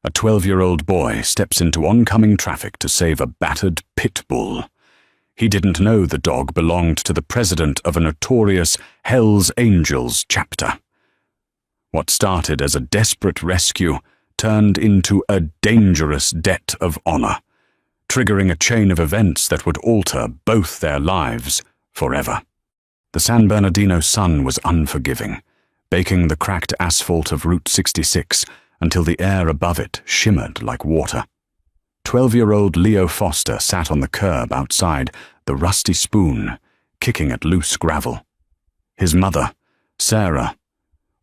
A 12-year-old boy steps into oncoming traffic to save a battered pit bull. He didn't know the dog belonged to the president of a notorious Hells Angels chapter. What started as a desperate rescue turned into a dangerous debt of honor, triggering a chain of events that would alter both their lives forever. The San Bernardino sun was unforgiving, baking the cracked asphalt of Route 66 until the air above it shimmered like water. 12-year-old Leo Foster sat on the curb outside the Rusty Spoon, kicking at loose gravel. His mother, Sarah,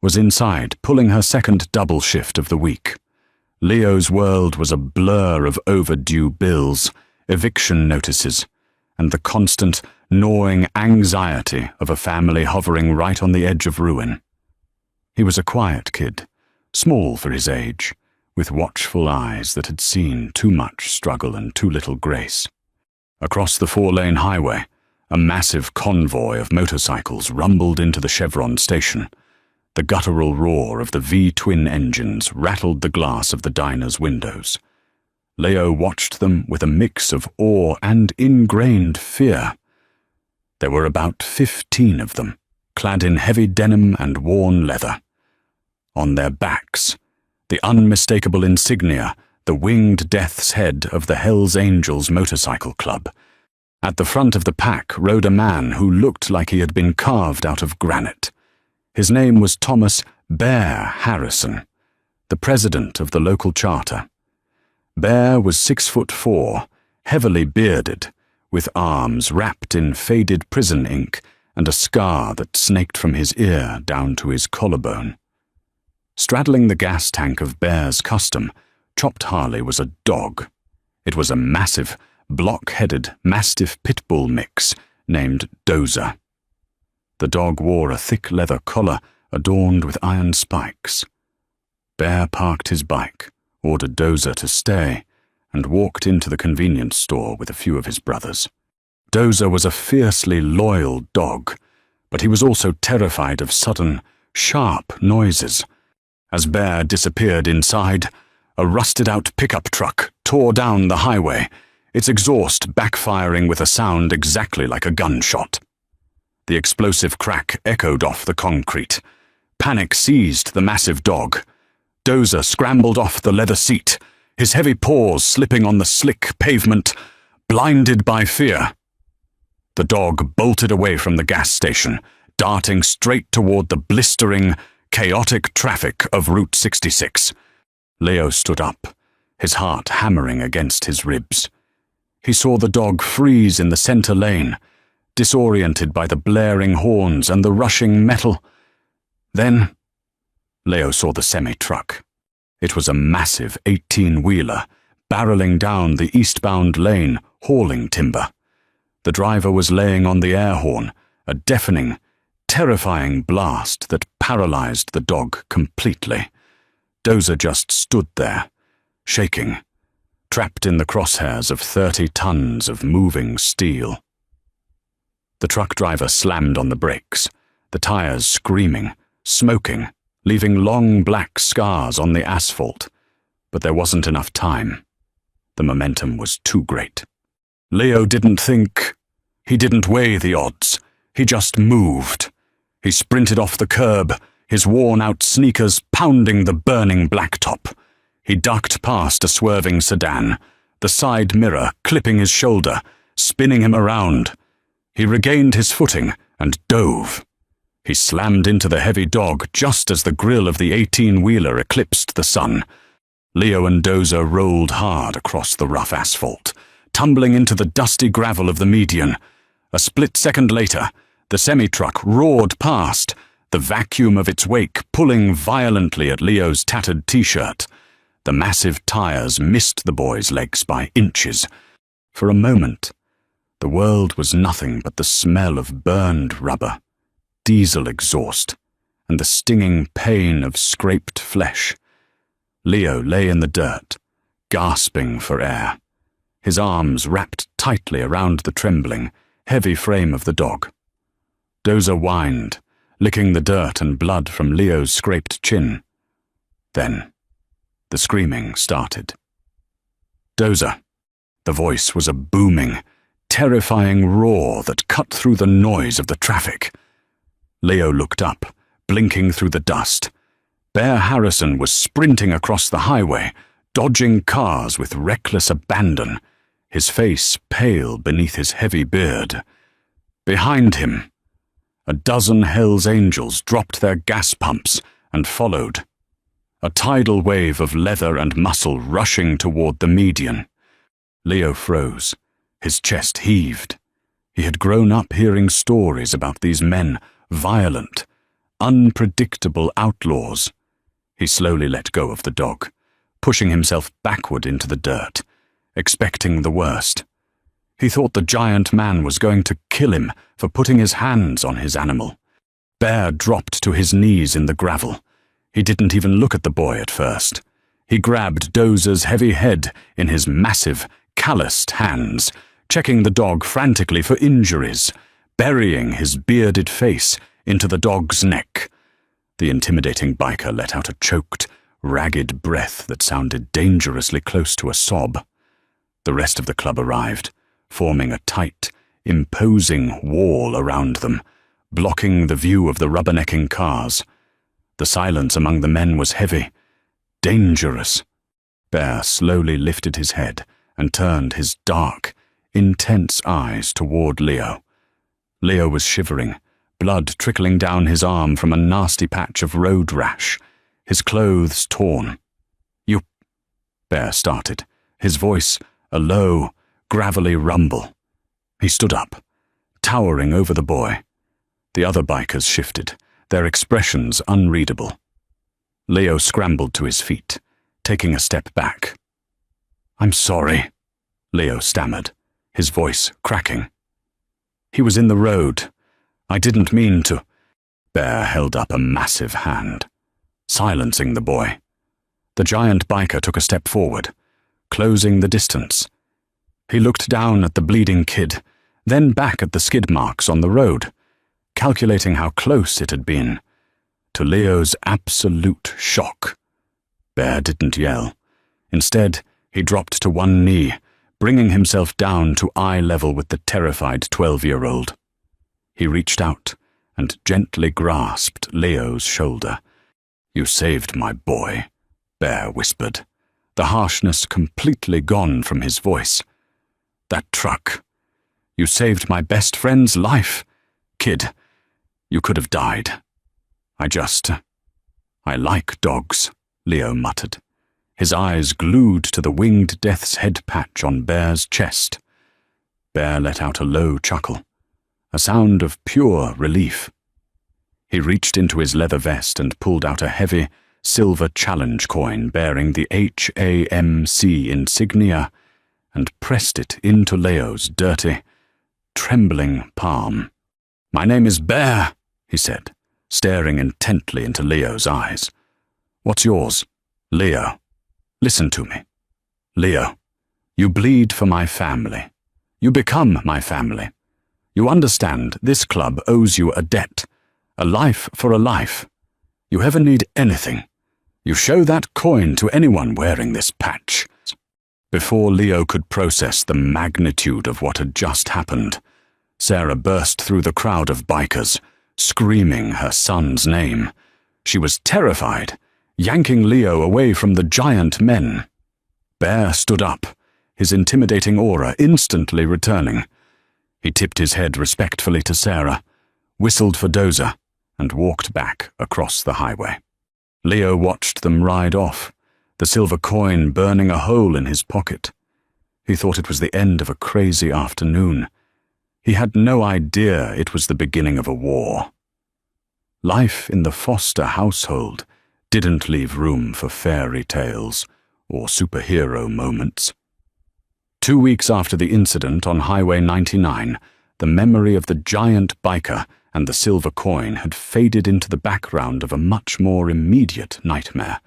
was inside pulling her second double shift of the week. Leo's world was a blur of overdue bills, eviction notices, and the constant, gnawing anxiety of a family hovering right on the edge of ruin. He was a quiet kid, small for his age, with watchful eyes that had seen too much struggle and too little grace. Across the 4-lane highway, a massive convoy of motorcycles rumbled into the Chevron station. The guttural roar of the V-twin engines rattled the glass of the diner's windows. Leo watched them with a mix of awe and ingrained fear. There were about 15 of them, clad in heavy denim and worn leather. On their backs, the unmistakable insignia, the winged death's head of the Hells Angels Motorcycle Club. At the front of the pack rode a man who looked like he had been carved out of granite. His name was Thomas Bear Harrison, the president of the local charter. Bear was 6'4", heavily bearded, with arms wrapped in faded prison ink and a scar that snaked from his ear down to his collarbone. Straddling the gas tank of Bear's custom, Chopped Harley was a dog. It was a massive, block-headed Mastiff Pit Bull mix named Dozer. The dog wore a thick leather collar adorned with iron spikes. Bear parked his bike, ordered Dozer to stay, and walked into the convenience store with a few of his brothers. Dozer was a fiercely loyal dog, but he was also terrified of sudden, sharp noises. As Bear disappeared inside, a rusted-out pickup truck tore down the highway, its exhaust backfiring with a sound exactly like a gunshot. The explosive crack echoed off the concrete. Panic seized the massive dog. Dozer scrambled off the leather seat, his heavy paws slipping on the slick pavement, blinded by fear. The dog bolted away from the gas station, darting straight toward the blistering, chaotic traffic of Route 66. Leo stood up, his heart hammering against his ribs. He saw the dog freeze in the center lane, disoriented by the blaring horns and the rushing metal. Then, Leo saw the semi-truck. It was a massive 18-wheeler, barreling down the eastbound lane, hauling timber. The driver was laying on the air horn, a deafening, terrifying blast that paralyzed the dog completely. Dozer just stood there, shaking, trapped in the crosshairs of 30 tons of moving steel. The truck driver slammed on the brakes, the tires screaming, smoking, leaving long black scars on the asphalt. But there wasn't enough time. The momentum was too great. Leo didn't think. He didn't weigh the odds. He just moved. He sprinted off the curb, his worn-out sneakers pounding the burning blacktop. He ducked past a swerving sedan, the side mirror clipping his shoulder, spinning him around. He regained his footing and dove. He slammed into the heavy dog just as the grill of the 18-wheeler eclipsed the sun. Leo and Dozer rolled hard across the rough asphalt, tumbling into the dusty gravel of the median. A split second later, the semi-truck roared past, the vacuum of its wake pulling violently at Leo's tattered t-shirt. The massive tires missed the boy's legs by inches. For a moment, the world was nothing but the smell of burned rubber, diesel exhaust, and the stinging pain of scraped flesh. Leo lay in the dirt, gasping for air, his arms wrapped tightly around the trembling, heavy frame of the dog. Dozer whined, licking the dirt and blood from Leo's scraped chin. Then, The screaming started. "Dozer." The voice was a booming, terrifying roar that cut through the noise of the traffic. Leo looked up, blinking through the dust. Bear Harrison was sprinting across the highway, dodging cars with reckless abandon, his face pale beneath his heavy beard. Behind him, a dozen Hell's Angels dropped their gas pumps and followed, a tidal wave of leather and muscle rushing toward the median. Leo froze. His chest heaved. He had grown up hearing stories about these men, violent, unpredictable outlaws. He slowly let go of the dog, pushing himself backward into the dirt, expecting the worst. He thought the giant man was going to kill him for putting his hands on his animal. Bear dropped to his knees in the gravel. He didn't even look at the boy at first. He grabbed Dozer's heavy head in his massive, calloused hands, checking the dog frantically for injuries, burying his bearded face into the dog's neck. The intimidating biker let out a choked, ragged breath that sounded dangerously close to a sob. The rest of the club arrived, forming a tight, imposing wall around them, blocking the view of the rubbernecking cars. The silence among the men was heavy, dangerous. Bear slowly lifted his head and turned his dark, intense eyes toward Leo. Leo was shivering, blood trickling down his arm from a nasty patch of road rash, his clothes torn. "You—" Bear started, his voice a low, gravelly rumble. He stood up, towering over the boy. The other bikers shifted, their expressions unreadable. Leo scrambled to his feet, taking a step back. "I'm sorry," Leo stammered, his voice cracking. "He was in the road. I didn't mean to." Bear held up a massive hand, silencing the boy. The giant biker took a step forward, closing the distance. He looked down at the bleeding kid, then back at the skid marks on the road, calculating how close it had been. To Leo's absolute shock, Bear didn't yell. Instead, he dropped to one knee, bringing himself down to eye level with the terrified 12-year-old. He reached out and gently grasped Leo's shoulder. "You saved my boy," Bear whispered, the harshness completely gone from his voice. "That truck. You saved my best friend's life. Kid, you could have died. I like dogs," Leo muttered, his eyes glued to the winged death's head patch on Bear's chest. Bear let out a low chuckle, a sound of pure relief. He reached into his leather vest and pulled out a heavy, silver challenge coin bearing the HAMC insignia and pressed it into Leo's dirty, trembling palm. "My name is Bear," he said, staring intently into Leo's eyes. "What's yours?" "Leo. Listen to me. Leo, you bleed for my family. You become my family. You understand this club owes you a debt, a life for a life. You ever need anything, you show that coin to anyone wearing this patch." Before Leo could process the magnitude of what had just happened, Sarah burst through the crowd of bikers, screaming her son's name. She was terrified, yanking Leo away from the giant men. Bear stood up, his intimidating aura instantly returning. He tipped his head respectfully to Sarah, whistled for Dozer, and walked back across the highway. Leo watched them ride off, the silver coin burning a hole in his pocket. He thought it was the end of a crazy afternoon. He had no idea it was the beginning of a war. Life in the Foster household didn't leave room for fairy tales or superhero moments. 2 weeks after the incident on Highway 99, the memory of the giant biker and the silver coin had faded into the background of a much more immediate nightmare.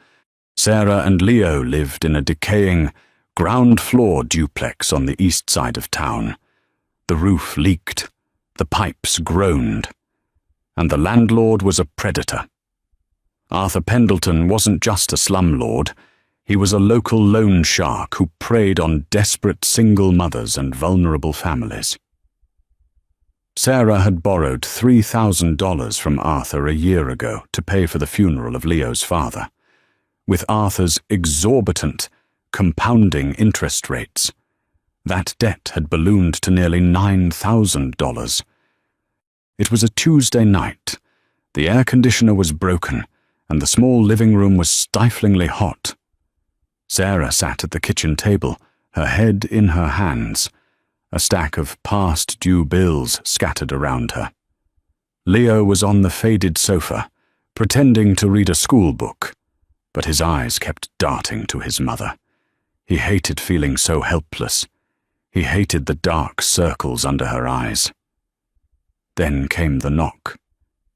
Sarah and Leo lived in a decaying, ground-floor duplex on the east side of town. The roof leaked, the pipes groaned, and the landlord was a predator. Arthur Pendleton wasn't just a slumlord, He was a local loan shark who preyed on desperate single mothers and vulnerable families. Sarah had borrowed $3,000 from Arthur a year ago to pay for the funeral of Leo's father. With Arthur's exorbitant, compounding interest rates, that debt had ballooned to nearly $9,000. It was a Tuesday night. The air conditioner was broken, and the small living room was stiflingly hot. Sarah sat at the kitchen table, her head in her hands, a stack of past-due bills scattered around her. Leo was on the faded sofa, pretending to read a school book, but his eyes kept darting to his mother. He hated feeling so helpless. He hated the dark circles under her eyes. Then came the knock.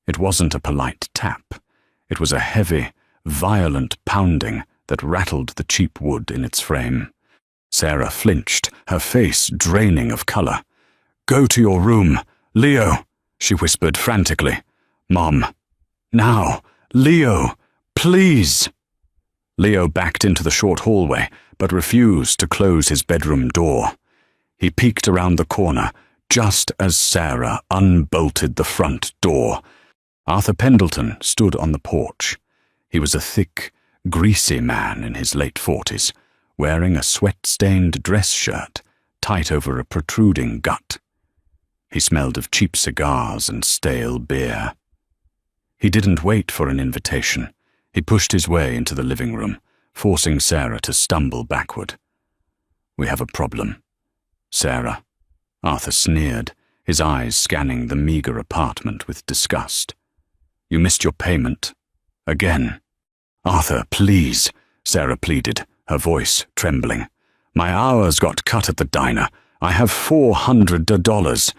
It wasn't a polite tap. It was a heavy, violent pounding that rattled the cheap wood in its frame. Sarah flinched, her face draining of color. "Go to your room, Leo," she whispered frantically. "Mom, now, Leo, please." Leo backed into the short hallway, but refused to close his bedroom door. He peeked around the corner, just as Sarah unbolted the front door. Arthur Pendleton stood on the porch. He was a thick, greasy man in his late 40s, wearing a sweat-stained dress shirt tight over a protruding gut. He smelled of cheap cigars and stale beer. He didn't wait for an invitation. He pushed his way into the living room, forcing Sarah to stumble backward. "We have a problem, Sarah." Arthur sneered, his eyes scanning the meager apartment with disgust. "You missed your payment. Again." "Arthur, please," Sarah pleaded, her voice trembling. "My hours got cut at the diner. I have $400.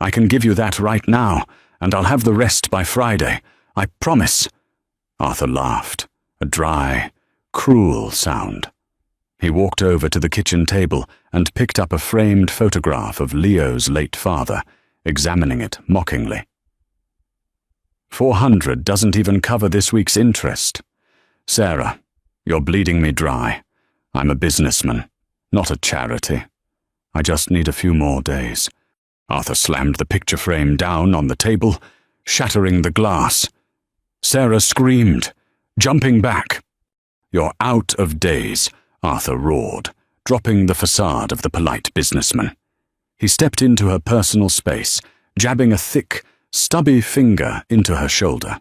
I can give you that right now, and I'll have the rest by Friday. I promise." Arthur laughed, a dry, cruel sound. He walked over to the kitchen table and picked up a framed photograph of Leo's late father, examining it mockingly. $400 doesn't even cover this week's interest. Sarah, you're bleeding me dry. I'm a businessman, not a charity. I just need a few more days." Arthur slammed the picture frame down on the table, shattering the glass. Sarah screamed, jumping back. "You're out of days," Arthur roared, dropping the facade of the polite businessman. He stepped into her personal space, jabbing a thick, stubby finger into her shoulder.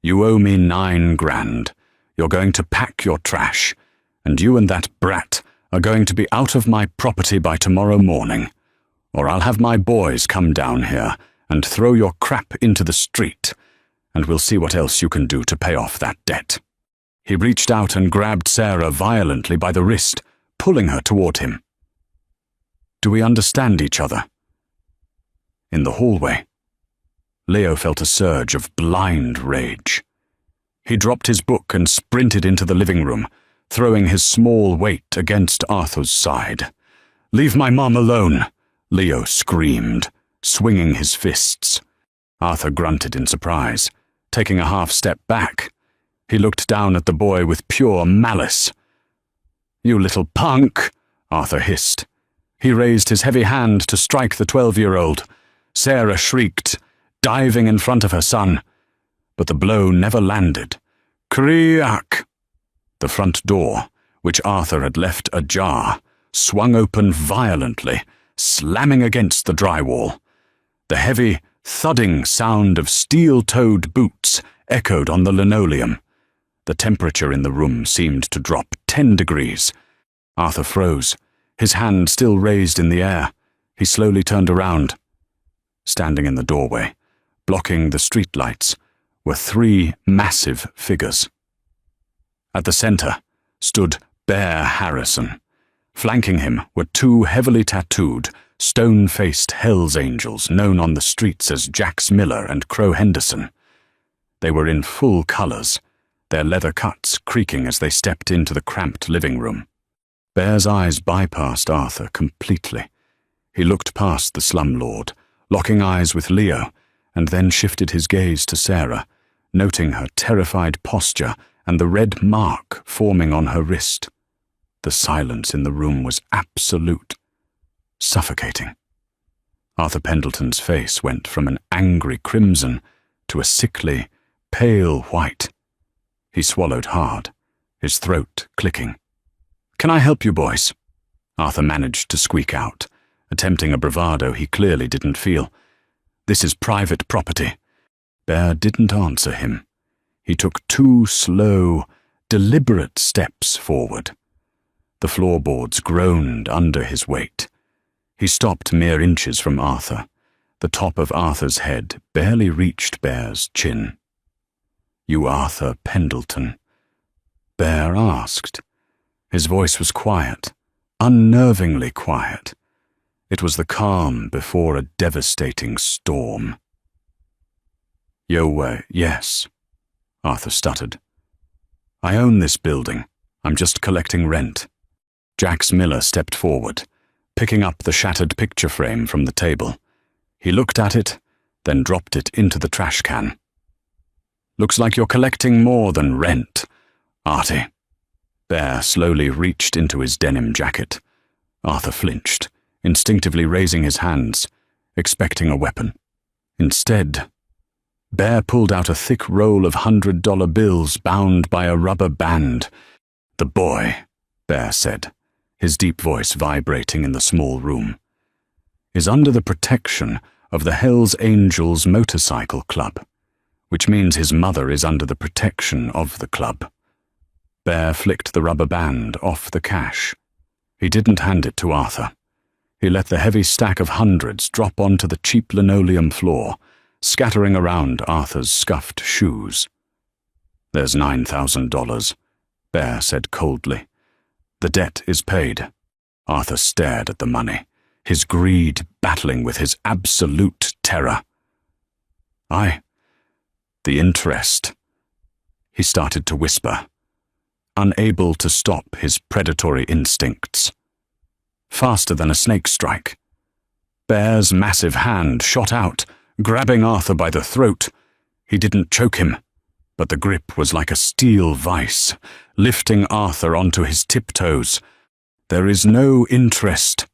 "You owe me $9,000. You're going to pack your trash, and you and that brat are going to be out of my property by tomorrow morning, or I'll have my boys come down here and throw your crap into the street, and we'll see what else you can do to pay off that debt." He reached out and grabbed Sarah violently by the wrist, pulling her toward him. "Do we understand each other?" In the hallway, Leo felt a surge of blind rage. He dropped his book and sprinted into the living room, throwing his small weight against Arthur's side. "Leave my mom alone," Leo screamed, swinging his fists. Arthur grunted in surprise, taking a half step back. He looked down at the boy with pure malice. "You little punk," Arthur hissed. He raised his heavy hand to strike the 12-year-old. Sarah shrieked, diving in front of her son, but the blow never landed. Kriak! The front door, which Arthur had left ajar, swung open violently, slamming against the drywall. The heavy, thudding sound of steel-toed boots echoed on the linoleum. The temperature in the room seemed to drop 10 degrees. Arthur froze, his hand still raised in the air. He slowly turned around. Standing in the doorway, blocking the streetlights, were 3 massive figures. At the center stood Bear Harrison. Flanking him were 2 heavily tattooed, stone-faced Hells Angels known on the streets as Jax Miller and Crow Henderson. They were in full colors, their leather cuts creaking as they stepped into the cramped living room. Bear's eyes bypassed Arthur completely. He looked past the slumlord, locking eyes with Leo, and then shifted his gaze to Sarah, noting her terrified posture and the red mark forming on her wrist. The silence in the room was absolute, suffocating. Arthur Pendleton's face went from an angry crimson to a sickly, pale white. He swallowed hard, his throat clicking. "Can I help you, boys?" Arthur managed to squeak out, attempting a bravado he clearly didn't feel. "This is private property." Bear didn't answer him. He took 2 slow, deliberate steps forward. The floorboards groaned under his weight. He stopped mere inches from Arthur. The top of Arthur's head barely reached Bear's chin. "You Arthur Pendleton?" Bear asked. His voice was quiet, unnervingly quiet. It was the calm before a devastating storm. Yes," Arthur stuttered. "I own this building. I'm just collecting rent." Jax Miller stepped forward, picking up the shattered picture frame from the table. He looked at it, then dropped it into the trash can. "Looks like you're collecting more than rent, Artie." Bear slowly reached into his denim jacket. Arthur flinched, instinctively raising his hands, expecting a weapon. Instead, Bear pulled out a thick roll of $100 bills bound by a rubber band. "The boy," Bear said, his deep voice vibrating in the small room, "is under the protection of the Hells Angels Motorcycle Club, which means his mother is under the protection of the club." Bear flicked the rubber band off the cash. He didn't hand it to Arthur. He let the heavy stack of hundreds drop onto the cheap linoleum floor, scattering around Arthur's scuffed shoes. "There's $9,000, Bear said coldly. "The debt is paid." Arthur stared at the money, his greed battling with his absolute terror. The interest." He started to whisper, unable to stop his predatory instincts. Faster than a snake strike, Bear's massive hand shot out, grabbing Arthur by the throat. He didn't choke him, but the grip was like a steel vice, lifting Arthur onto his tiptoes. "There is no interest,"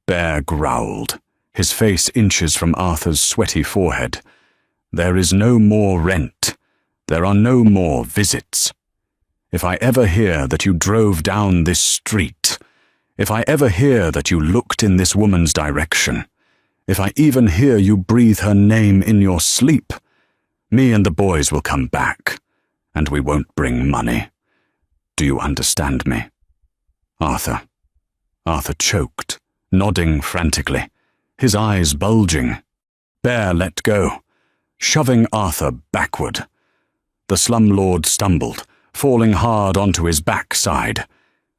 Bear growled, his face inches from Arthur's sweaty forehead. "There is no more rent. There are no more visits. If I ever hear that you drove down this street, if I ever hear that you looked in this woman's direction, if I even hear you breathe her name in your sleep, me and the boys will come back, and we won't bring money. Do you understand me?" Arthur choked, nodding frantically, his eyes bulging. Bear let go, shoving Arthur backward. The slumlord stumbled, falling hard onto his backside.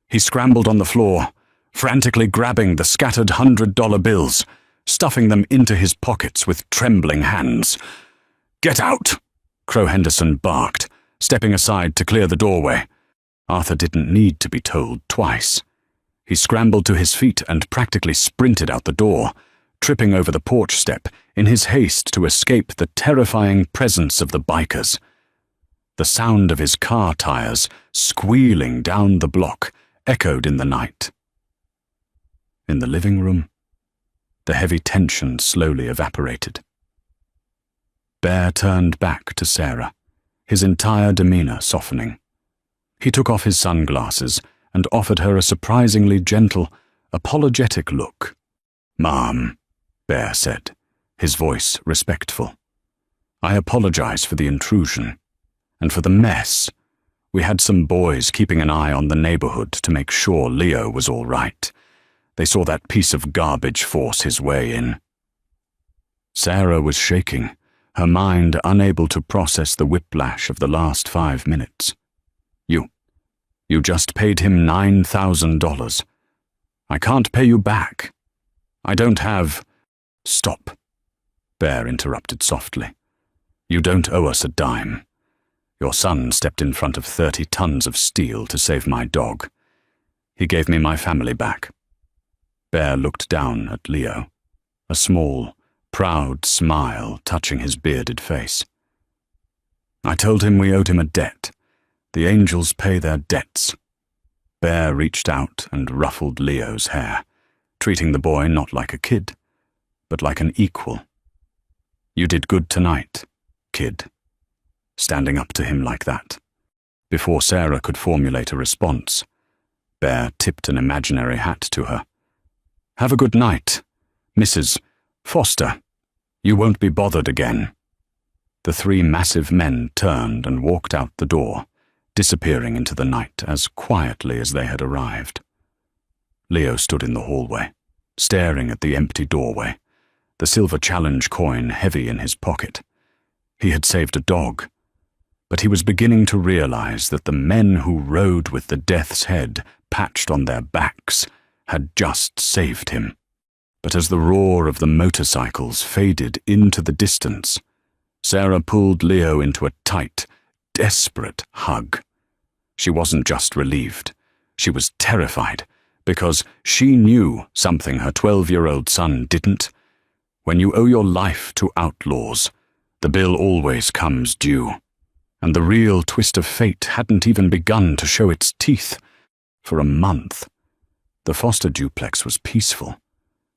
He scrambled on the floor, frantically grabbing the scattered $100 bills, stuffing them into his pockets with trembling hands. "Get out!" Crow Henderson barked, stepping aside to clear the doorway. Arthur didn't need to be told twice. He scrambled to his feet and practically sprinted out the door, tripping over the porch step in his haste to escape the terrifying presence of the bikers. The sound of his car tires squealing down the block echoed in the night. In the living room, the heavy tension slowly evaporated. Bear turned back to Sarah, his entire demeanor softening. He took off his sunglasses and offered her a surprisingly gentle, apologetic look. "Ma'am," Bear said, his voice respectful. "I apologize for the intrusion, and for the mess. We had some boys keeping an eye on the neighborhood to make sure Leo was all right. They saw that piece of garbage force his way in." Sarah was shaking, her mind unable to process the whiplash of the last 5 minutes. You just paid him $9,000. I can't pay you back. I don't have—" "Stop," Bear interrupted softly. "You don't owe us a dime. Your son stepped in front of 30 tons of steel to save my dog. He gave me my family back." Bear looked down at Leo, a small, proud smile touching his bearded face. "I told him we owed him a debt. The angels pay their debts. Bear reached out and ruffled Leo's hair, treating the boy not like a kid, but like an equal. You did good tonight, kid. Standing up to him like that. Before Sarah could formulate a response, Bear tipped an imaginary hat to her. Have a good night, Mrs. Foster. You won't be bothered again. The three massive men turned and walked out the door, disappearing into the night as quietly as they had arrived. Leo stood in the hallway, staring at the empty doorway, the silver challenge coin heavy in his pocket. He had saved a dog, but he was beginning to realize that the men who rode with the death's head patched on their backs had just saved him. But as the roar of the motorcycles faded into the distance, Sarah pulled Leo into a tight, desperate hug. She wasn't just relieved. She was terrified, because she knew something her 12-year-old son didn't. When you owe your life to outlaws, the bill always comes due. And the real twist of fate hadn't even begun to show its teeth. For a month, the Foster duplex was peaceful.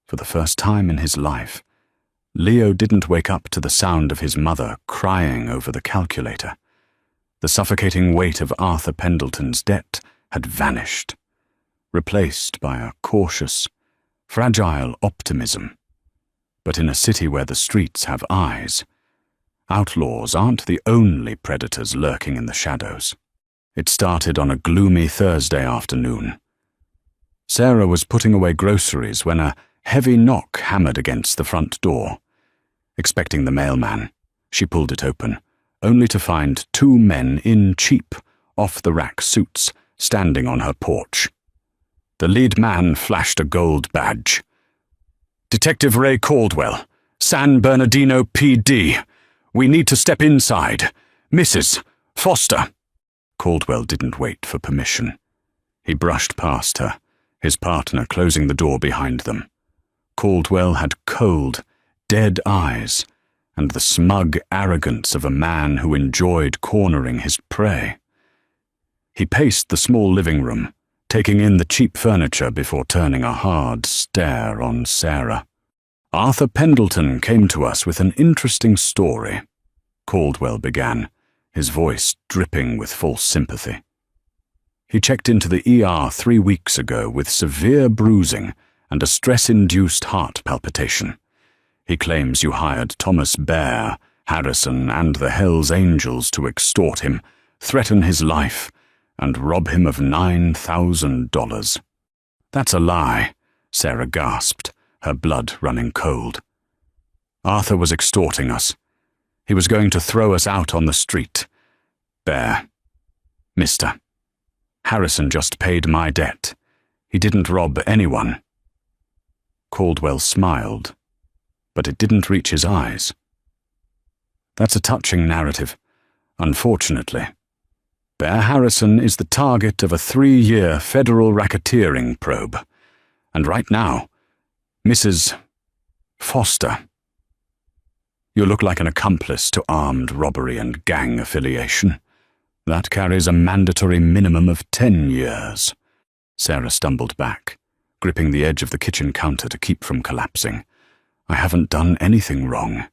For the first time in his life, Leo didn't wake up to the sound of his mother crying over the calculator. The suffocating weight of Arthur Pendleton's debt had vanished, replaced by a cautious, fragile optimism. But in a city where the streets have eyes, outlaws aren't the only predators lurking in the shadows. It started on a gloomy Thursday afternoon. Sarah was putting away groceries when a heavy knock hammered against the front door. Expecting the mailman, she pulled it open, only to find two men in cheap, off-the-rack suits standing on her porch. The lead man flashed a gold badge. Detective Ray Caldwell, San Bernardino PD. We need to step inside. Mrs. Foster. Caldwell didn't wait for permission. He brushed past her, his partner closing the door behind them. Caldwell had cold, dead eyes, and the smug arrogance of a man who enjoyed cornering his prey. He paced the small living room, taking in the cheap furniture before turning a hard stare on Sarah. Arthur Pendleton came to us with an interesting story, Caldwell began, his voice dripping with false sympathy. He checked into the ER 3 weeks ago with severe bruising and a stress-induced heart palpitation. He claims you hired Thomas Bear, Harrison, and the Hells Angels to extort him, threaten his life, and rob him of $9,000. That's a lie, Sarah gasped, her blood running cold. Arthur was extorting us. He was going to throw us out on the street. Bear. Mister. Harrison just paid my debt. He didn't rob anyone. Caldwell smiled, but it didn't reach his eyes. That's a touching narrative, unfortunately. Bear Harrison is the target of a 3-year federal racketeering probe. And right now, Mrs. Foster. You look like an accomplice to armed robbery and gang affiliation. That carries a mandatory minimum of 10 years. Sarah stumbled back, gripping the edge of the kitchen counter to keep from collapsing. I haven't done anything wrong.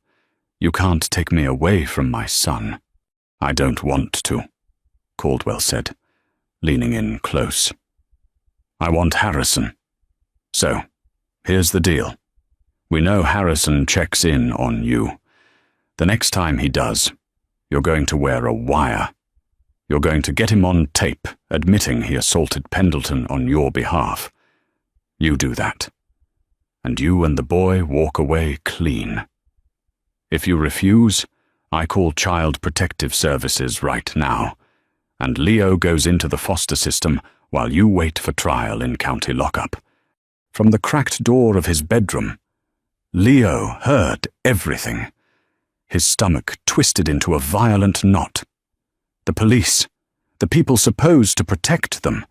You can't take me away from my son. I don't want to, Caldwell said, leaning in close. I want Harrison. So, here's the deal. We know Harrison checks in on you. The next time he does, you're going to wear a wire. You're going to get him on tape, admitting he assaulted Pendleton on your behalf. You do that. And you and the boy walk away clean. If you refuse, I call Child Protective Services right now, and Leo goes into the foster system while you wait for trial in county lockup. From the cracked door of his bedroom, Leo heard everything. His stomach twisted into a violent knot. The police, the people supposed to protect them,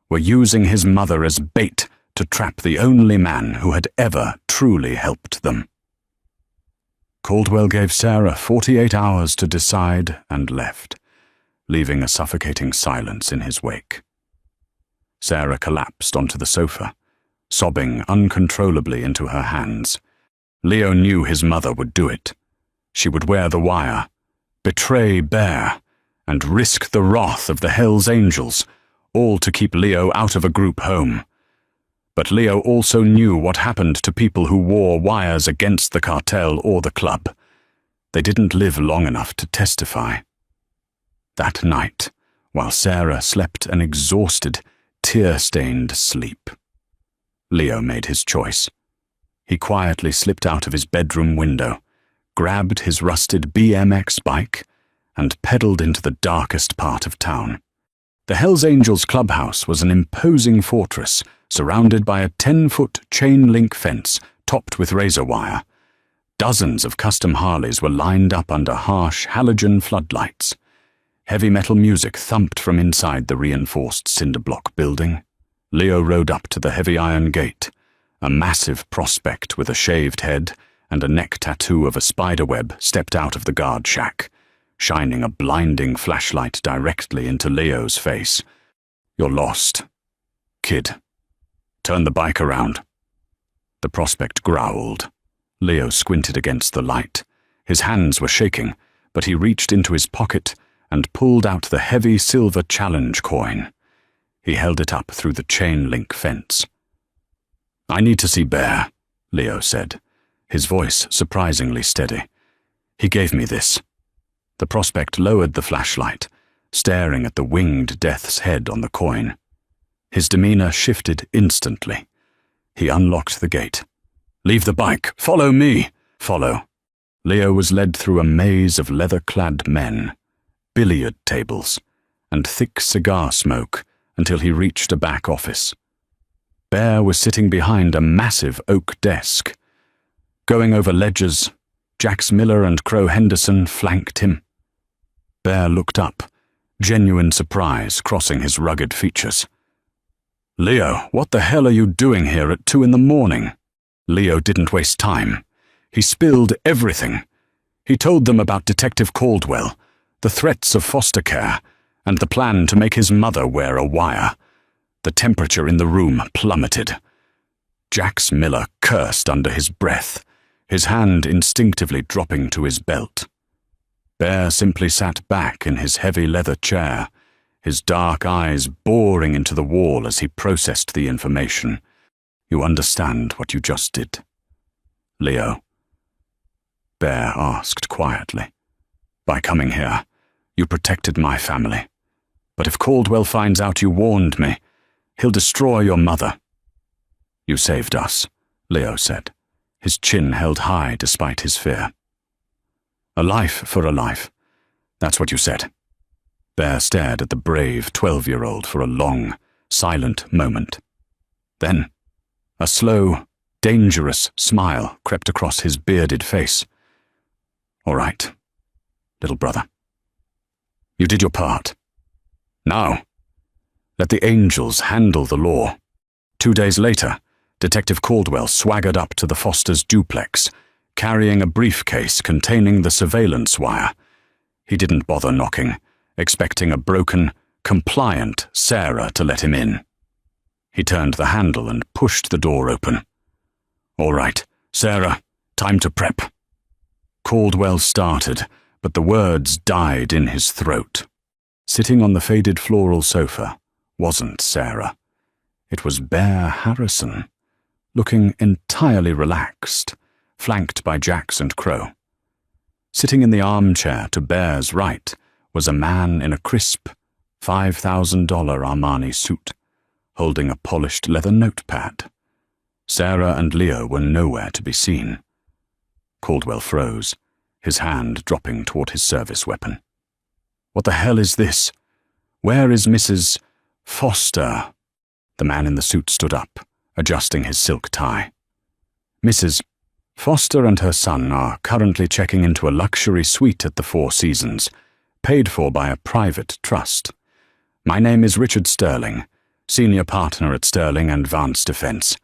were using his mother as bait to trap the only man who had ever truly helped them. Caldwell gave Sarah 48 hours to decide and left, leaving a suffocating silence in his wake. Sarah collapsed onto the sofa, sobbing uncontrollably into her hands. Leo knew his mother would do it. She would wear the wire, betray Bear, and risk the wrath of the Hells Angels, all to keep Leo out of a group home. But Leo also knew what happened to people who wore wires against the cartel or the club. They didn't live long enough to testify. That night, while Sarah slept an exhausted, tear-stained sleep, Leo made his choice. He quietly slipped out of his bedroom window, grabbed his rusted BMX bike, and pedaled into the darkest part of town. The Hells Angels clubhouse was an imposing fortress surrounded by a 10-foot chain-link fence topped with razor wire. Dozens of custom Harleys were lined up under harsh halogen floodlights. Heavy metal music thumped from inside the reinforced cinder block building. Leo rode up to the heavy iron gate, a massive prospect with a shaved head and a neck tattoo of a spiderweb stepped out of the guard shack, shining a blinding flashlight directly into Leo's face. "You're lost, kid. Turn the bike around." The prospect growled. Leo squinted against the light. His hands were shaking, but he reached into his pocket and pulled out the heavy silver challenge coin. He held it up through the chain-link fence. "I need to see Bear," Leo said, his voice surprisingly steady. "He gave me this." The prospect lowered the flashlight, staring at the winged death's head on the coin. His demeanor shifted instantly. He unlocked the gate. "Leave the bike. Follow me." "Follow." Leo was led through a maze of leather-clad men, billiard tables, and thick cigar smoke until he reached a back office. Bear was sitting behind a massive oak desk. Going over ledgers, Jax Miller and Crow Henderson flanked him. Bear looked up, genuine surprise crossing his rugged features. "Leo, what the hell are you doing here at 2 a.m? Leo didn't waste time. He spilled everything. He told them about Detective Caldwell, the threats of foster care, and the plan to make his mother wear a wire. The temperature in the room plummeted. Jax Miller cursed under his breath, his hand instinctively dropping to his belt. Bear simply sat back in his heavy leather chair, his dark eyes boring into the wall as he processed the information. "You understand what you just did, Leo?" Bear asked quietly. "By coming here, you protected my family. But if Caldwell finds out you warned me, he'll destroy your mother." "You saved us," Leo said, his chin held high despite his fear. "A life for a life. That's what you said." Bear stared at the brave 12-year-old for a long, silent moment. Then, a slow, dangerous smile crept across his bearded face. "All right, little brother. You did your part. Now, let the angels handle the law." 2 days later, Detective Caldwell swaggered up to the Fosters' duplex, carrying a briefcase containing the surveillance wire. He didn't bother knocking, expecting a broken, compliant Sarah to let him in. He turned the handle and pushed the door open. "All right, Sarah, time to prep." Caldwell started, but the words died in his throat. Sitting on the faded floral sofa wasn't Sarah. It was Bear Harrison, looking entirely relaxed, flanked by Jax and Crow. Sitting in the armchair to Bear's right was a man in a crisp, $5,000 Armani suit, holding a polished leather notepad. Sarah and Leo were nowhere to be seen. Caldwell froze, his hand dropping toward his service weapon. "What the hell is this? Where is Mrs. Foster?" The man in the suit stood up, adjusting his silk tie. "Mrs. Foster and her son are currently checking into a luxury suite at the Four Seasons, paid for by a private trust. My name is Richard Sterling, senior partner at Sterling and Vance Defense.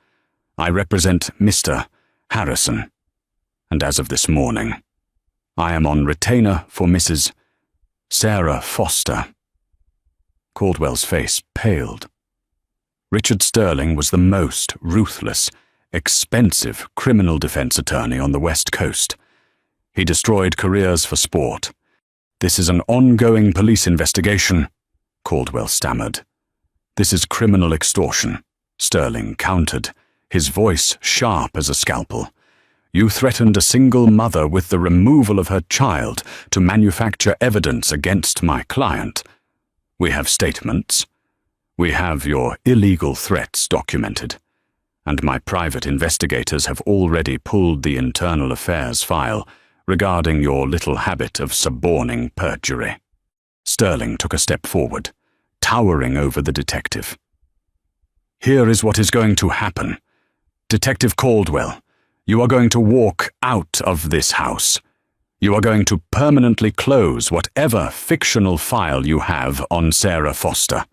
I represent Mr. Harrison, and as of this morning, I am on retainer for Mrs. Sarah Foster." Caldwell's face paled. Richard Sterling was the most ruthless, expensive criminal defense attorney on the West Coast. He destroyed careers for sport. "This is an ongoing police investigation," Caldwell stammered. "This is criminal extortion," Sterling countered, his voice sharp as a scalpel. "You threatened a single mother with the removal of her child to manufacture evidence against my client. We have statements. We have your illegal threats documented, and my private investigators have already pulled the internal affairs file regarding your little habit of suborning perjury." Sterling took a step forward, towering over the detective. "Here is what is going to happen. Detective Caldwell, you are going to walk out of this house. You are going to permanently close whatever fictional file you have on Sarah Foster.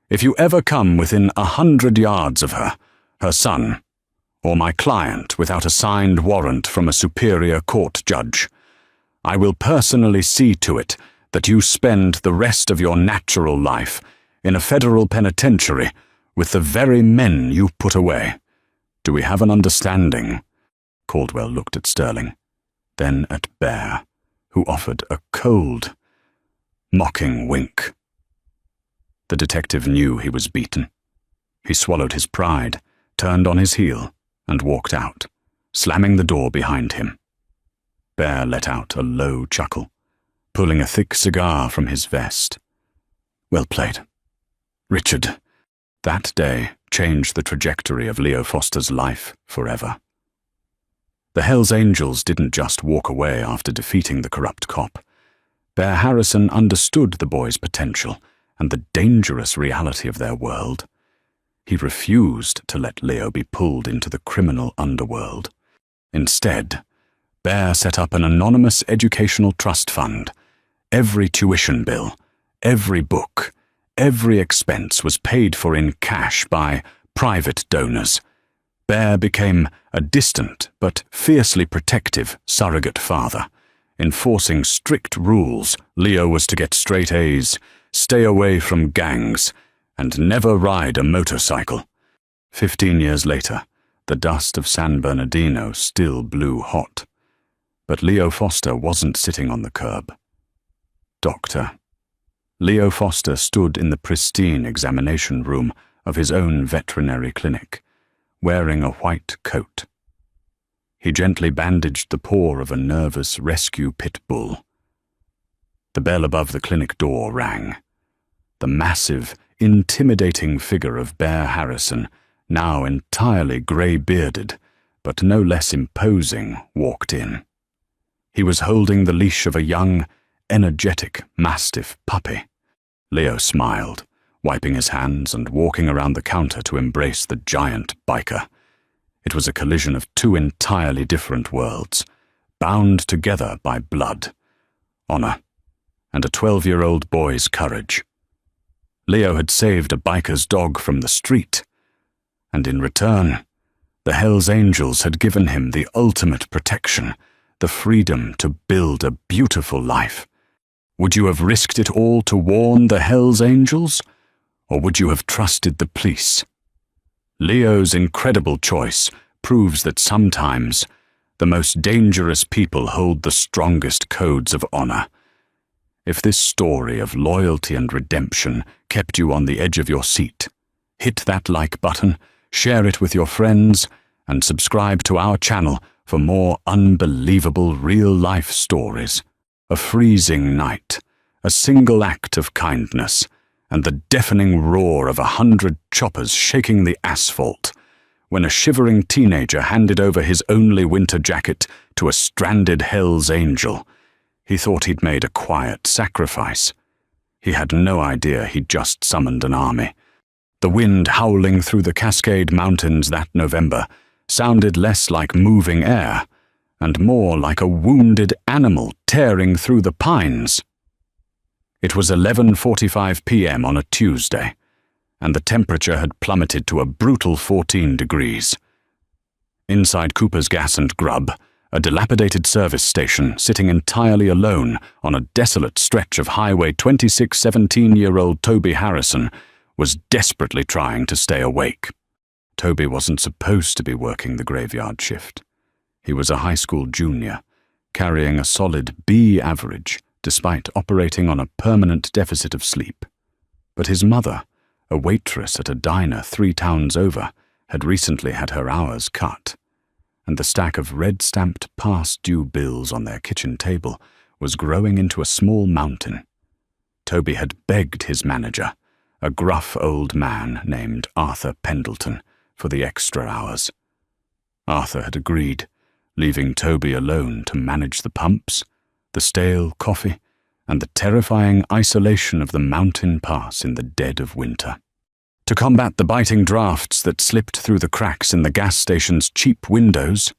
If you ever come within 100 yards of her, her son, or my client without a signed warrant from a superior court judge, I will personally see to it that you spend the rest of your natural life in a federal penitentiary with the very men you put away. Do we have an understanding?" Caldwell looked at Sterling, then at Bear, who offered a cold, mocking wink. The detective knew he was beaten. He swallowed his pride, turned on his heel, and walked out, slamming the door behind him. Bear let out a low chuckle, pulling a thick cigar from his vest. "Well played. Richard, that day changed the trajectory of Leo Foster's life forever." The Hells Angels didn't just walk away after defeating the corrupt cop. Bear Harrison understood the boy's potential and the dangerous reality of their world. He refused to let Leo be pulled into the criminal underworld. Instead, Bear set up an anonymous educational trust fund. Every tuition bill, every book, every expense was paid for in cash by private donors. Bear became a distant but fiercely protective surrogate father. Enforcing strict rules, Leo was to get straight A's, stay away from gangs, and never ride a motorcycle. 15 years later, the dust of San Bernardino still blew hot. But Leo Foster wasn't sitting on the curb. Doctor. Leo Foster stood in the pristine examination room of his own veterinary clinic, wearing a white coat. He gently bandaged the paw of a nervous rescue pit bull. The bell above the clinic door rang. The massive, intimidating figure of Bear Harrison, now entirely grey-bearded, but no less imposing, walked in. He was holding the leash of a young, energetic mastiff puppy. Leo smiled, wiping his hands and walking around the counter to embrace the giant biker. It was a collision of two entirely different worlds, bound together by blood, honor, and a 12-year-old boy's courage. Leo had saved a biker's dog from the street, and in return, the Hells Angels had given him the ultimate protection, the freedom to build a beautiful life. Would you have risked it all to warn the Hells Angels, or would you have trusted the police? Leo's incredible choice proves that sometimes the most dangerous people hold the strongest codes of honor. If this story of loyalty and redemption kept you on the edge of your seat, hit that like button, share it with your friends, and subscribe to our channel for more unbelievable real-life stories. A freezing night, a single act of kindness, and the deafening roar of 100 choppers shaking the asphalt, when a shivering teenager handed over his only winter jacket to a stranded Hells Angel. He thought he'd made a quiet sacrifice. He had no idea he'd just summoned an army. The wind howling through the Cascade Mountains that November sounded less like moving air, and more like a wounded animal tearing through the pines. It was 11:45 p.m. on a Tuesday, and the temperature had plummeted to a brutal 14 degrees. Inside Cooper's Gas and Grub, A dilapidated service station sitting entirely alone on a desolate stretch of Highway 26, 17-year-old Toby Harrison was desperately trying to stay awake. Toby wasn't supposed to be working the graveyard shift. He was a high school junior, carrying a solid B average despite operating on a permanent deficit of sleep. But his mother, a waitress at a diner 3 towns over, had recently had her hours cut, and the stack of red-stamped past-due bills on their kitchen table was growing into a small mountain. Toby had begged his manager, a gruff old man named Arthur Pendleton, for the extra hours. Arthur had agreed, leaving Toby alone to manage the pumps, the stale coffee, and the terrifying isolation of the mountain pass in the dead of winter. To combat the biting drafts that slipped through the cracks in the gas station's cheap windows,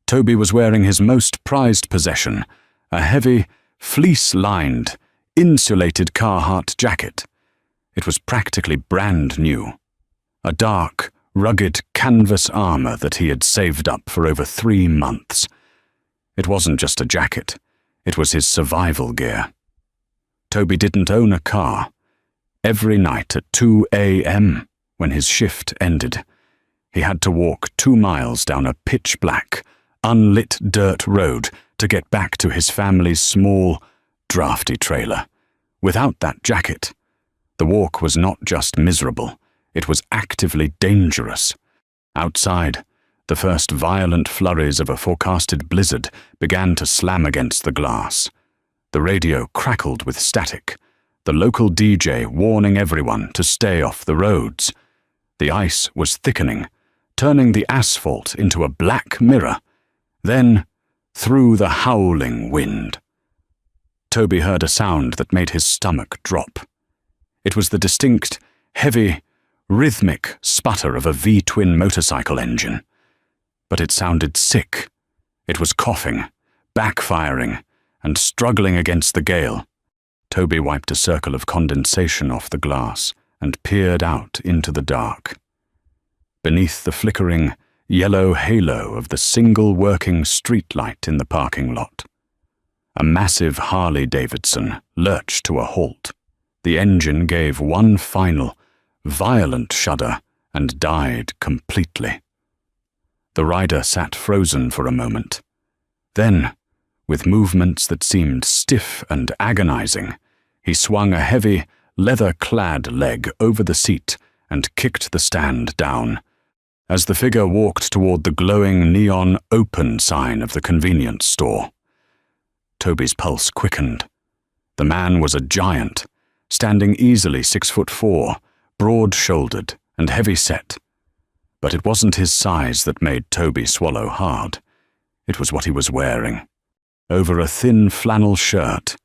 Toby was wearing his most prized possession, a heavy, fleece-lined, insulated Carhartt jacket. It was practically brand new, a dark, rugged canvas armor that he had saved up for over 3 months. It wasn't just a jacket, it was his survival gear. Toby didn't own a car. Every night at 2 a.m., when his shift ended, he had to walk 2 miles down a pitch-black, unlit dirt road to get back to his family's small, drafty trailer. Without that jacket, the walk was not just miserable, it was actively dangerous. Outside, the first violent flurries of a forecasted blizzard began to slam against the glass. The radio crackled with static, the local DJ warning everyone to stay off the roads. The ice was thickening, turning the asphalt into a black mirror. Then, through the howling wind, Toby heard a sound that made his stomach drop. It was the distinct, heavy, rhythmic sputter of a V-twin motorcycle engine. But it sounded sick. It was coughing, backfiring, and struggling against the gale. Toby wiped a circle of condensation off the glass and peered out into the dark. Beneath the flickering, yellow halo of the single working streetlight in the parking lot, a massive Harley-Davidson lurched to a halt. The engine gave one final, violent shudder and died completely. The rider sat frozen for a moment. Then, with movements that seemed stiff and agonizing, he swung a heavy, leather-clad leg over the seat and kicked the stand down. As the figure walked toward the glowing neon open sign of the convenience store, Toby's pulse quickened. The man was a giant, standing easily 6'4", broad-shouldered and heavy-set. But it wasn't his size that made Toby swallow hard. It was what he was wearing. Over a thin flannel shirt,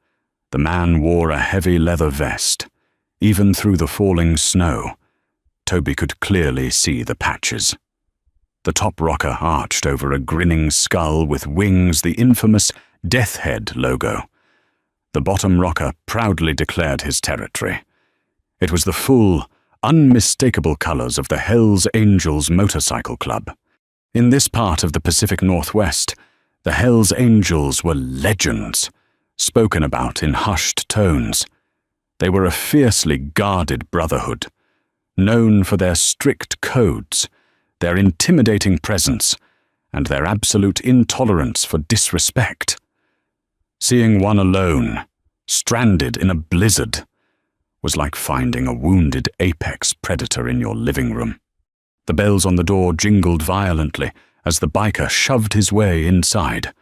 the man wore a heavy leather vest. Even through the falling snow, Toby could clearly see the patches. The top rocker arched over a grinning skull with wings, the infamous Death Head logo. The bottom rocker proudly declared his territory. It was the full, unmistakable colors of the Hells Angels Motorcycle Club. In this part of the Pacific Northwest, the Hells Angels were legends, spoken about in hushed tones. They were a fiercely guarded brotherhood, known for their strict codes, their intimidating presence, and their absolute intolerance for disrespect. Seeing one alone, stranded in a blizzard, was like finding a wounded apex predator in your living room. The bells on the door jingled violently as the biker shoved his way inside.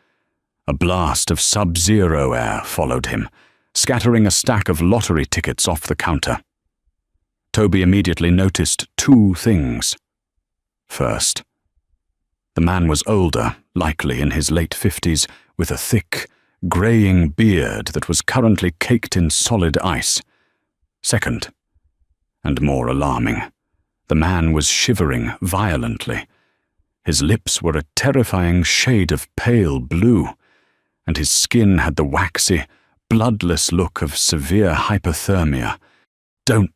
A blast of sub-zero air followed him, scattering a stack of lottery tickets off the counter. Toby immediately noticed 2 things. First, the man was older, likely in his late 50s, with a thick, graying beard that was currently caked in solid ice. Second, and more alarming, the man was shivering violently. His lips were a terrifying shade of pale blue, and his skin had the waxy, bloodless look of severe hypothermia. Don't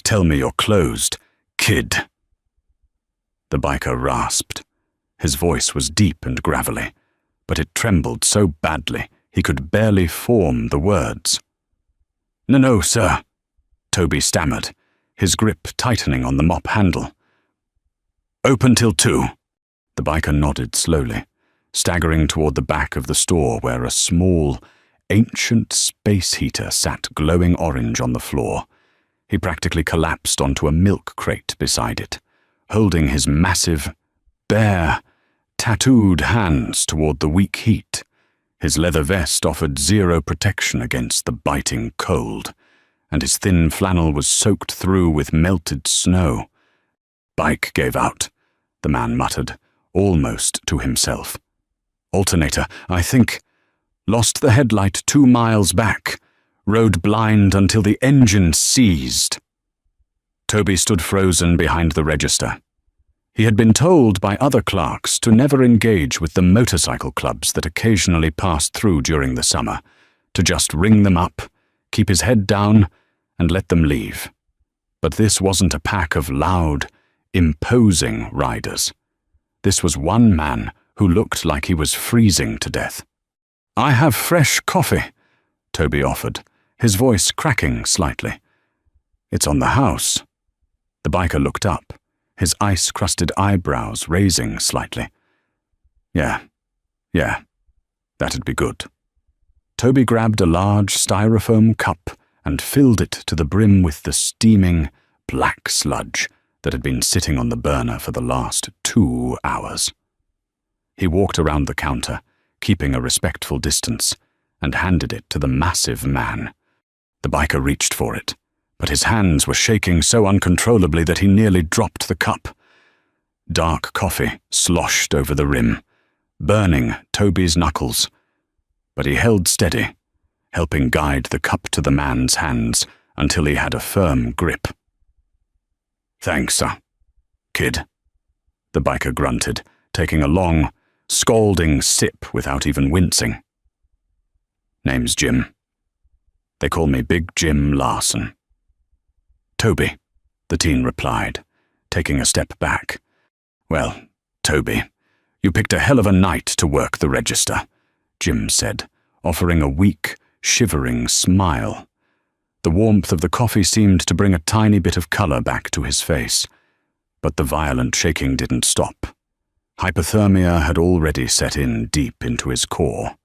tell me you're closed, kid." The biker rasped. His voice was deep and gravelly, but it trembled so badly he could barely form the words. "No, sir," Toby stammered, his grip tightening on the mop handle. "Open till 2. The biker nodded slowly, staggering toward the back of the store where a small, ancient space heater sat glowing orange on the floor. He practically collapsed onto a milk crate beside it, holding his massive, bare, tattooed hands toward the weak heat. His leather vest offered zero protection against the biting cold, and his thin flannel was soaked through with melted snow. "Bike gave out," the man muttered, almost to himself. "Alternator, I think. Lost the headlight 2 miles back. Rode blind until the engine seized." Toby stood frozen behind the register. He had been told by other clerks to never engage with the motorcycle clubs that occasionally passed through during the summer, to just ring them up, keep his head down, and let them leave. But this wasn't a pack of loud, imposing riders. This was one man who looked like he was freezing to death. "I have fresh coffee," Toby offered, his voice cracking slightly. "It's on the house." The biker looked up, his ice-crusted eyebrows raising slightly. Yeah, that'd be good." Toby grabbed a large styrofoam cup and filled it to the brim with the steaming, black sludge that had been sitting on the burner for the last 2 hours. He walked around the counter, keeping a respectful distance, and handed it to the massive man. The biker reached for it, but his hands were shaking so uncontrollably that he nearly dropped the cup. Dark coffee sloshed over the rim, burning Toby's knuckles, but he held steady, helping guide the cup to the man's hands until he had a firm grip. "Thanks, kid," the biker grunted, taking a long, scalding sip without even wincing. "Name's Jim. They call me Big Jim Larson." "Toby," the teen replied, taking a step back. "Well, Toby, you picked a hell of a night to work the register," Jim said, offering a weak, shivering smile. The warmth of the coffee seemed to bring a tiny bit of color back to his face, but the violent shaking didn't stop. Hypothermia had already set in deep into his core.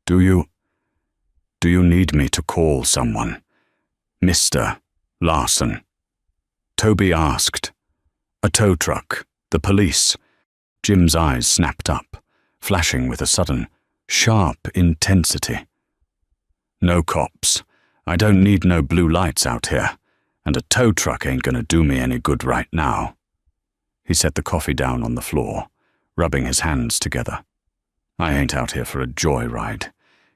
Do you need me to call someone? Mr. Larson?" Toby asked. "A tow truck, the police." Jim's eyes snapped up, flashing with a sudden, sharp intensity. "No cops. I don't need no blue lights out here, and a tow truck ain't gonna do me any good right now." He set the coffee down on the floor, rubbing his hands together. "I ain't out here for a joyride.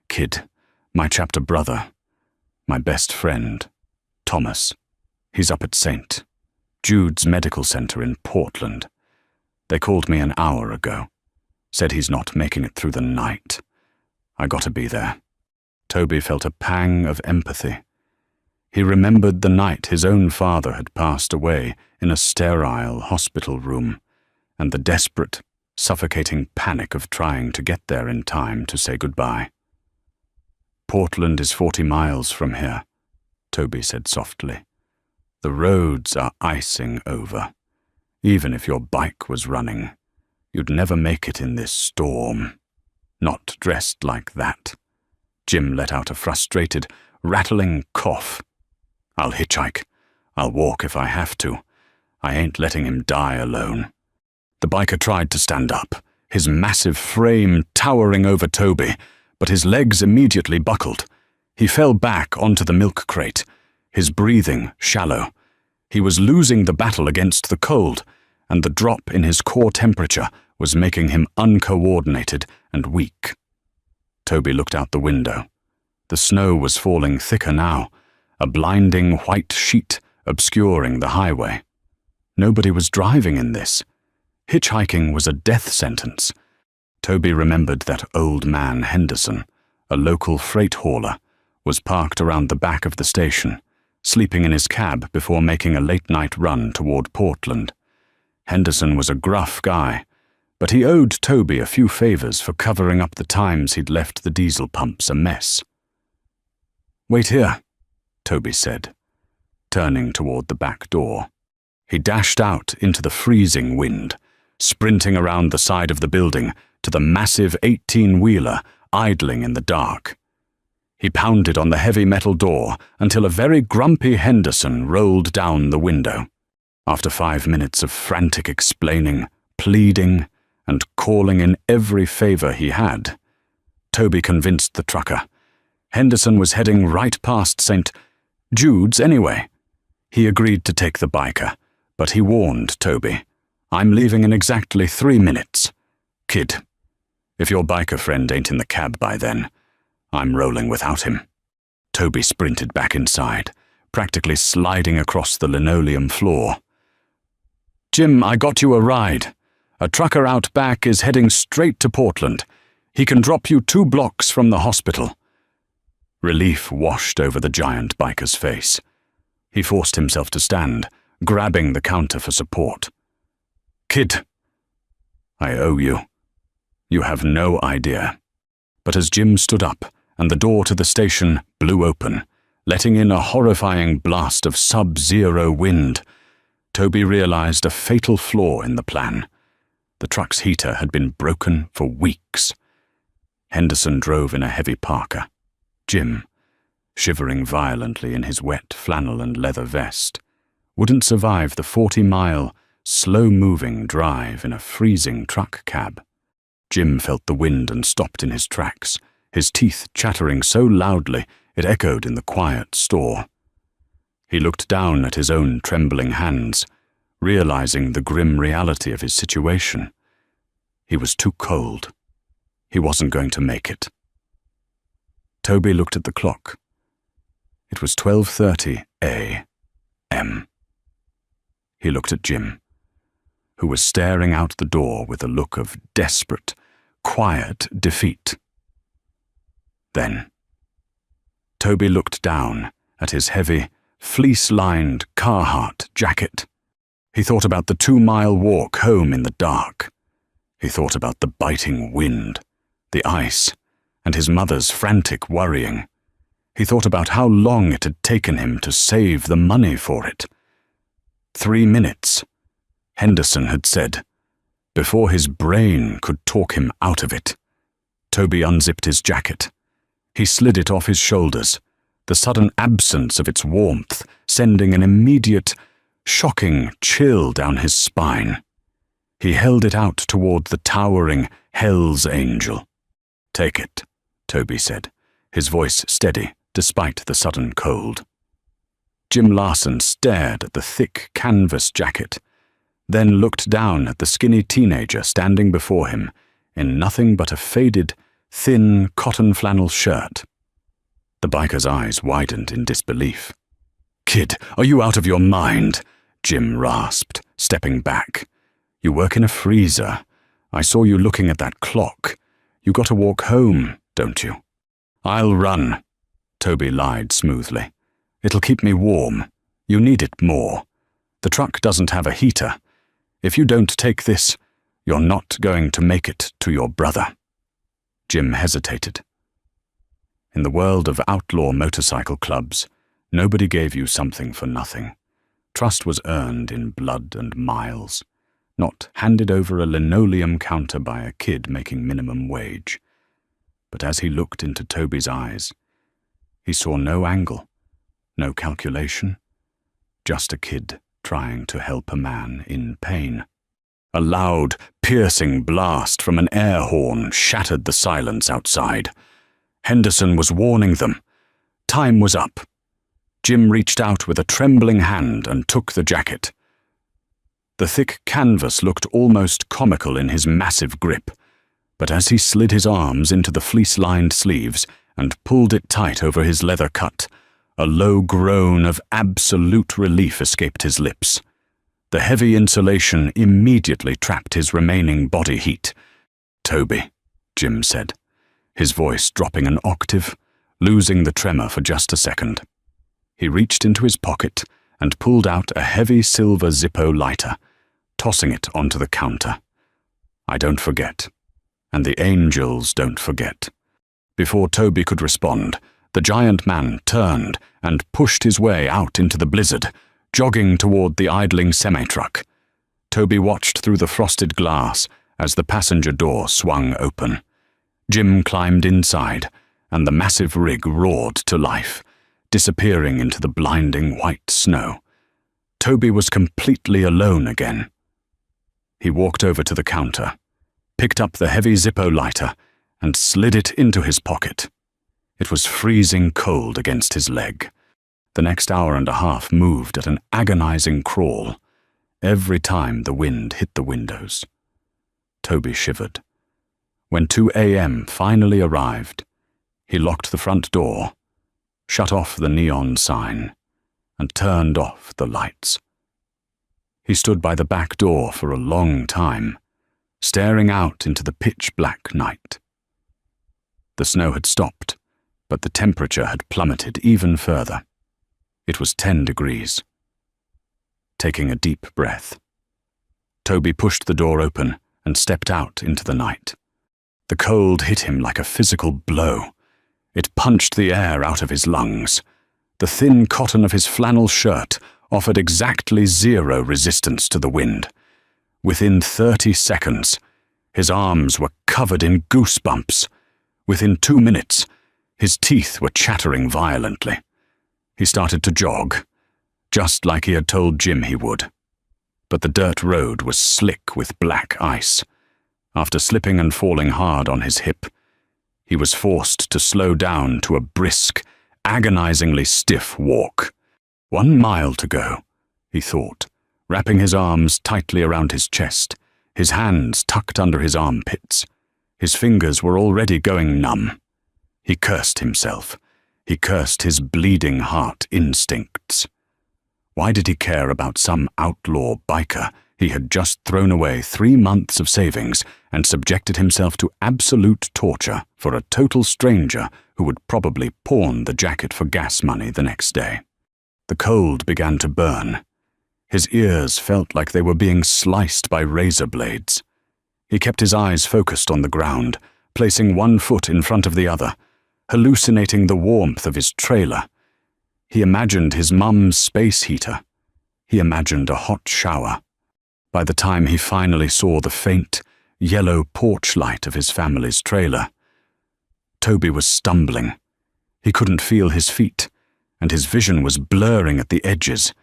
Kid, my chapter brother, my best friend, Thomas, he's up at St. Jude's Medical Center in Portland. They called me an hour ago, said he's not making it through the night. I gotta be there." Toby felt a pang of empathy. He remembered the night his own father had passed away in a sterile hospital room, and the desperate, suffocating panic of trying to get there in time to say goodbye. "Portland is 40 miles from here," Toby said softly. "The roads are icing over. Even if your bike was running, you'd never make it in this storm. Not dressed like that." Jim let out a frustrated, rattling cough. "I'll hitchhike. I'll walk if I have to. I ain't letting him die alone." The biker tried to stand up, his massive frame towering over Toby, but his legs immediately buckled. He fell back onto the milk crate, his breathing shallow. He was losing the battle against the cold, and the drop in his core temperature was making him uncoordinated and weak. Toby looked out the window. The snow was falling thicker now, a blinding white sheet obscuring the highway. Nobody was driving in this. Hitchhiking was a death sentence. Toby remembered that old man Henderson, a local freight hauler, was parked around the back of the station, sleeping in his cab before making a late-night run toward Portland. Henderson was a gruff guy, but he owed Toby a few favors for covering up the times he'd left the diesel pumps a mess. "Wait here," Toby said, turning toward the back door. He dashed out into the freezing wind, sprinting around the side of the building to the massive 18-wheeler idling in the dark. He pounded on the heavy metal door until a very grumpy Henderson rolled down the window. After 5 minutes of frantic explaining, pleading, and calling in every favor he had, Toby convinced the trucker. Henderson was heading right past St. Jude's anyway. He agreed to take the biker, but he warned Toby, "I'm leaving in exactly 3 minutes. Kid, if your biker friend ain't in the cab by then, I'm rolling without him." Toby sprinted back inside, practically sliding across the linoleum floor. "Jim, I got you a ride. A trucker out back is heading straight to Portland. He can drop you 2 blocks from the hospital." Relief washed over the giant biker's face. He forced himself to stand, grabbing the counter for support. "Kid, I owe you. You have no idea." But as Jim stood up and the door to the station blew open, letting in a horrifying blast of sub-zero wind, Toby realized a fatal flaw in the plan. The truck's heater had been broken for weeks. Henderson drove in a heavy parka. Jim, shivering violently in his wet flannel and leather vest, wouldn't survive the 40-mile, slow-moving drive in a freezing truck cab. Jim felt the wind and stopped in his tracks, his teeth chattering so loudly it echoed in the quiet store. He looked down at his own trembling hands, realizing the grim reality of his situation. He was too cold. He wasn't going to make it. Toby looked at the clock. It was 12:30 a.m. He looked at Jim, who was staring out the door with a look of desperate, quiet defeat. Then, Toby looked down at his heavy, fleece-lined Carhartt jacket. He thought about the 2-mile walk home in the dark. He thought about the biting wind, the ice, and his mother's frantic worrying. He thought about how long it had taken him to save the money for it. 3 minutes, Henderson had said, before his brain could talk him out of it. Toby unzipped his jacket. He slid it off his shoulders, the sudden absence of its warmth sending an immediate, shocking chill down his spine. He held it out toward the towering Hell's Angel. "Take it," Toby said, his voice steady despite the sudden cold. Jim Larson stared at the thick canvas jacket, then looked down at the skinny teenager standing before him in nothing but a faded, thin cotton flannel shirt. The biker's eyes widened in disbelief. "Kid, are you out of your mind?" Jim rasped, stepping back. "You work in a freezer. I saw you looking at that clock. You got to walk home, don't you?" "I'll run," Toby lied smoothly. "It'll keep me warm. You need it more. The truck doesn't have a heater. If you don't take this, you're not going to make it to your brother." Jim hesitated. In the world of outlaw motorcycle clubs, nobody gave you something for nothing. Trust was earned in blood and miles, not handed over a linoleum counter by a kid making minimum wage. But as he looked into Toby's eyes, he saw no angle, no calculation, just a kid trying to help a man in pain. A loud, piercing blast from an air horn shattered the silence outside. Henderson was warning them. Time was up. Jim reached out with a trembling hand and took the jacket. The thick canvas looked almost comical in his massive grip, but as he slid his arms into the fleece-lined sleeves and pulled it tight over his leather cut, a low groan of absolute relief escaped his lips. The heavy insulation immediately trapped his remaining body heat. "Toby," Jim said, his voice dropping an octave, losing the tremor for just a second. He reached into his pocket and pulled out a heavy silver Zippo lighter, tossing it onto the counter. I don't forget. And the angels don't forget. Before Toby could respond, the giant man turned and pushed his way out into the blizzard, jogging toward the idling semi-truck. Toby watched through the frosted glass as the passenger door swung open. Jim climbed inside, and the massive rig roared to life, disappearing into the blinding white snow. Toby was completely alone again. He walked over to the counter, picked up the heavy Zippo lighter, and slid it into his pocket. It was freezing cold against his leg. The next hour and a half moved at an agonizing crawl, every time the wind hit the windows. Toby shivered. When 2 a.m. finally arrived, he locked the front door, shut off the neon sign, and turned off the lights. He stood by the back door for a long time, staring out into the pitch-black night. The snow had stopped, but the temperature had plummeted even further. It was 10 degrees. Taking a deep breath, Toby pushed the door open and stepped out into the night. The cold hit him like a physical blow. It punched the air out of his lungs. The thin cotton of his flannel shirt offered exactly 0 resistance to the wind. Within 30 seconds, his arms were covered in goosebumps. Within 2 minutes, his teeth were chattering violently. He started to jog, just like he had told Jim he would. But the dirt road was slick with black ice. After slipping and falling hard on his hip, he was forced to slow down to a brisk, agonizingly stiff walk. 1 mile to go, he thought, wrapping his arms tightly around his chest, his hands tucked under his armpits. His fingers were already going numb. He cursed himself. He cursed his bleeding heart instincts. Why did he care about some outlaw biker he had just thrown away 3 months of savings and subjected himself to absolute torture for a total stranger who would probably pawn the jacket for gas money the next day? The cold began to burn. His ears felt like they were being sliced by razor blades. He kept his eyes focused on the ground, placing 1 foot in front of the other, hallucinating the warmth of his trailer. He imagined his mum's space heater. He imagined a hot shower. By the time he finally saw the faint, yellow porch light of his family's trailer, Toby was stumbling. He couldn't feel his feet, and his vision was blurring at the edges.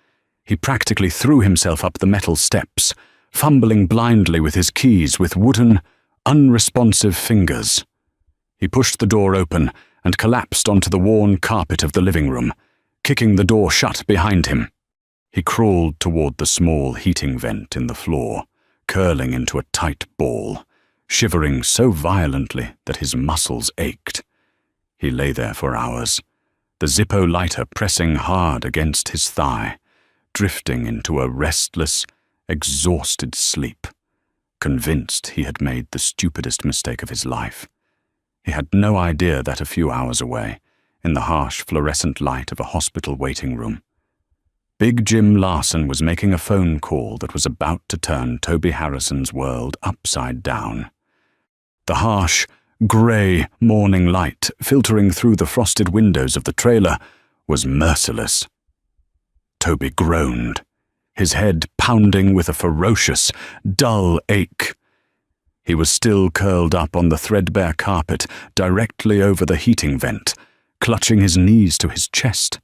He practically threw himself up the metal steps, fumbling blindly with his keys with wooden, unresponsive fingers. He pushed the door open and collapsed onto the worn carpet of the living room, kicking the door shut behind him. He crawled toward the small heating vent in the floor, curling into a tight ball, shivering so violently that his muscles ached. He lay there for hours, the Zippo lighter pressing hard against his thigh, drifting into a restless, exhausted sleep, convinced he had made the stupidest mistake of his life. He had no idea that a few hours away, in the harsh fluorescent light of a hospital waiting room, Big Jim Larson was making a phone call that was about to turn Toby Harrison's world upside down. The harsh, grey morning light filtering through the frosted windows of the trailer was merciless. Toby groaned, his head pounding with a ferocious, dull ache. He was still curled up on the threadbare carpet directly over the heating vent, clutching his knees to his chest.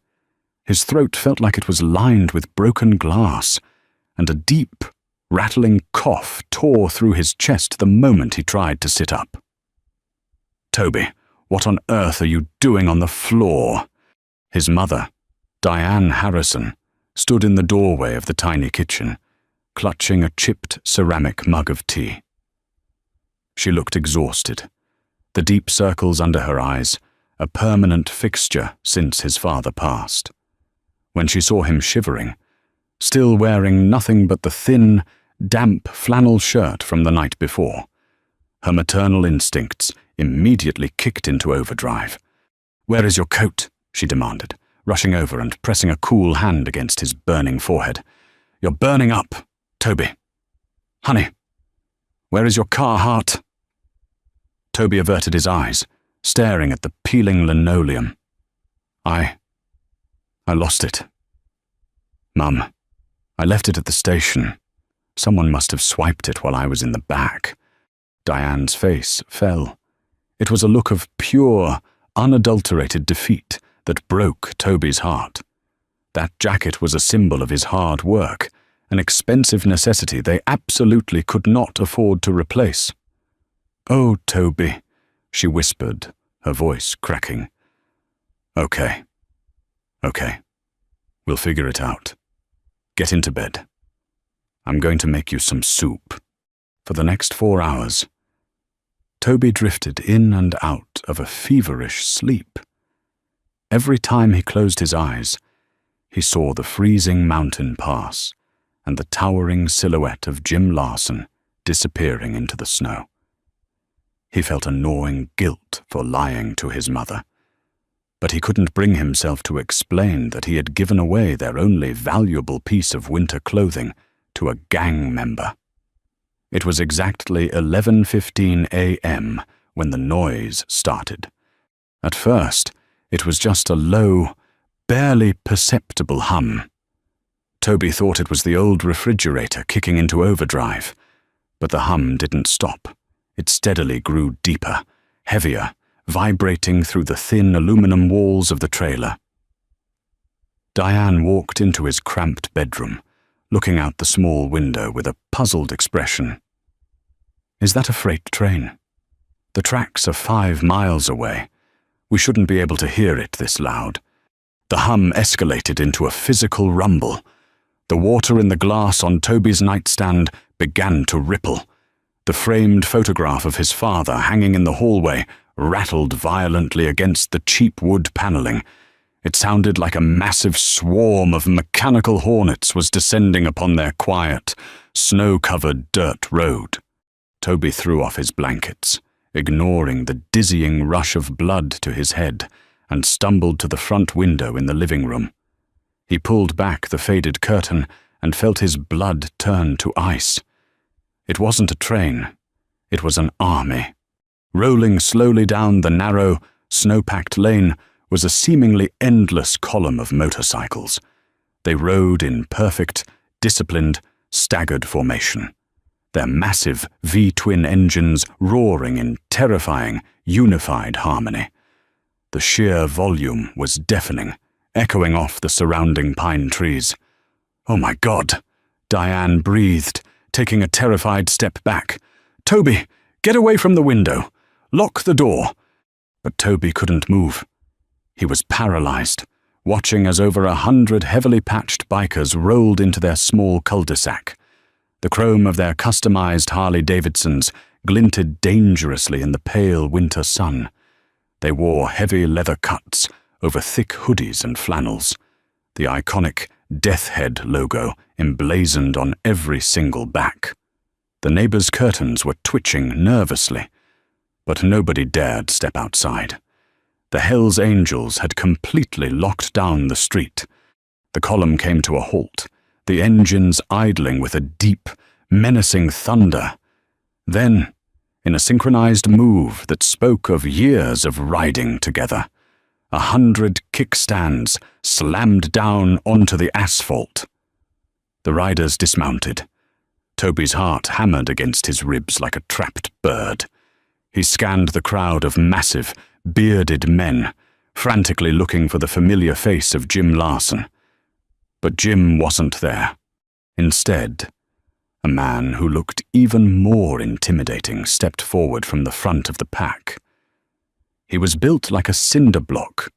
His throat felt like it was lined with broken glass, and a deep, rattling cough tore through his chest the moment he tried to sit up. "Toby, what on earth are you doing on the floor?" His mother, Diane Harrison, stood in the doorway of the tiny kitchen, clutching a chipped ceramic mug of tea. She looked exhausted, the deep circles under her eyes, a permanent fixture since his father passed. When she saw him shivering, still wearing nothing but the thin, damp flannel shirt from the night before, her maternal instincts immediately kicked into overdrive. "Where is your coat?" she demanded, rushing over and pressing a cool hand against his burning forehead. "You're burning up, Toby. Honey." Where is your car, Hart?" Toby averted his eyes, staring at the peeling linoleum. I lost it. Mum, I left it at the station. Someone must have swiped it while I was in the back." Diane's face fell. It was a look of pure, unadulterated defeat that broke Toby's heart. That jacket was a symbol of his hard work, an expensive necessity they absolutely could not afford to replace. "Oh, Toby," she whispered, her voice cracking. Okay. We'll figure it out. Get into bed. I'm going to make you some soup." For the next 4 hours, Toby drifted in and out of a feverish sleep. Every time he closed his eyes, he saw the freezing mountain pass and the towering silhouette of Jim Larson disappearing into the snow. He felt a gnawing guilt for lying to his mother, but he couldn't bring himself to explain that he had given away their only valuable piece of winter clothing to a gang member. It was exactly 11:15 a.m. when the noise started. At first, it was just a low, barely perceptible hum. Toby thought it was the old refrigerator kicking into overdrive, but the hum didn't stop. It steadily grew deeper, heavier, vibrating through the thin aluminum walls of the trailer. Diane walked into his cramped bedroom, looking out the small window with a puzzled expression. "Is that a freight train? The tracks are 5 miles away. We shouldn't be able to hear it this loud." The hum escalated into a physical rumble. The water in the glass on Toby's nightstand began to ripple. The framed photograph of his father hanging in the hallway rattled violently against the cheap wood paneling. It sounded like a massive swarm of mechanical hornets was descending upon their quiet, snow-covered dirt road. Toby threw off his blankets, ignoring the dizzying rush of blood to his head, and stumbled to the front window in the living room. He pulled back the faded curtain and felt his blood turn to ice. It wasn't a train. It was an army. Rolling slowly down the narrow, snow-packed lane was a seemingly endless column of motorcycles. They rode in perfect, disciplined, staggered formation, their massive V-twin engines roaring in terrifying, unified harmony. The sheer volume was deafening, echoing off the surrounding pine trees. "Oh my God," Diane breathed, taking a terrified step back. "Toby, get away from the window. Lock the door." But Toby couldn't move. He was paralyzed, watching as over 100 heavily patched bikers rolled into their small cul-de-sac. The chrome of their customized Harley-Davidsons glinted dangerously in the pale winter sun. They wore heavy leather cuts over thick hoodies and flannels, the iconic Death Head logo emblazoned on every single back. The neighbors' curtains were twitching nervously, but nobody dared step outside. The Hells Angels had completely locked down the street. The column came to a halt, the engines idling with a deep, menacing thunder. Then, in a synchronized move that spoke of years of riding together, 100 kickstands slammed down onto the asphalt. The riders dismounted. Toby's heart hammered against his ribs like a trapped bird. He scanned the crowd of massive, bearded men, frantically looking for the familiar face of Jim Larson. But Jim wasn't there. Instead, a man who looked even more intimidating stepped forward from the front of the pack. He was built like a cinder block,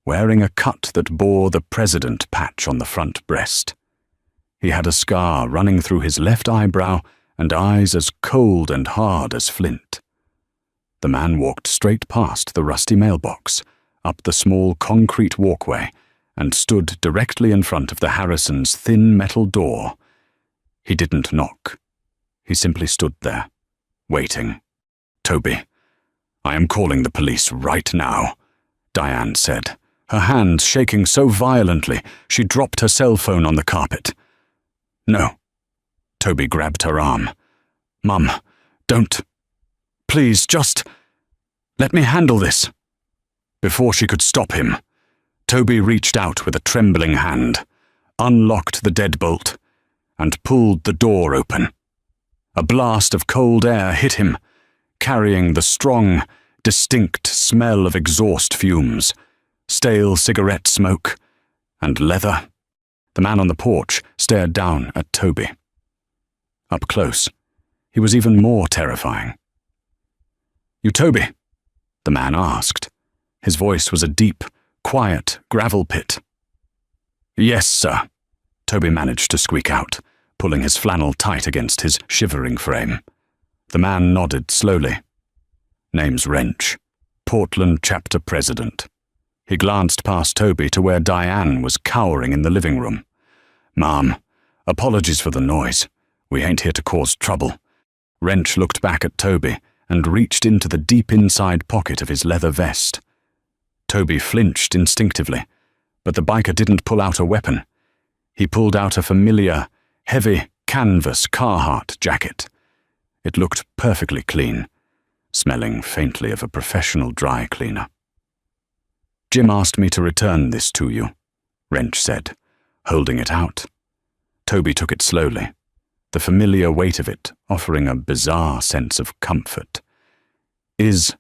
wearing a cut that bore the president patch on the front breast. He had a scar running through his left eyebrow and eyes as cold and hard as flint. The man walked straight past the rusty mailbox, up the small concrete walkway, and stood directly in front of the Harrisons' thin metal door. He didn't knock. He simply stood there, waiting. "Toby, I am calling the police right now," Diane said, her hands shaking so violently she dropped her cell phone on the carpet. "No." Toby grabbed her arm. "Mum, Don't. Please, just let me handle this." Before she could stop him, Toby reached out with a trembling hand, unlocked the deadbolt, and pulled the door open. A blast of cold air hit him, carrying the strong, distinct smell of exhaust fumes, stale cigarette smoke, and leather. The man on the porch stared down at Toby. Up close, he was even more terrifying. "You Toby?" the man asked. His voice was a deep, quiet gravel pit. "Yes, sir," Toby managed to squeak out, pulling his flannel tight against his shivering frame. The man nodded slowly. "Name's Wrench, Portland chapter president." He glanced past Toby to where Diane was cowering in the living room. "Ma'am, apologies for the noise. We ain't here to cause trouble." Wrench looked back at Toby and reached into the deep inside pocket of his leather vest. Toby flinched instinctively, but the biker didn't pull out a weapon. He pulled out a familiar, heavy canvas Carhartt jacket. It looked perfectly clean, smelling faintly of a professional dry cleaner. "Jim asked me to return this to you," Wrench said, holding it out. Toby took it slowly, the familiar weight of it offering a bizarre sense of comfort. Is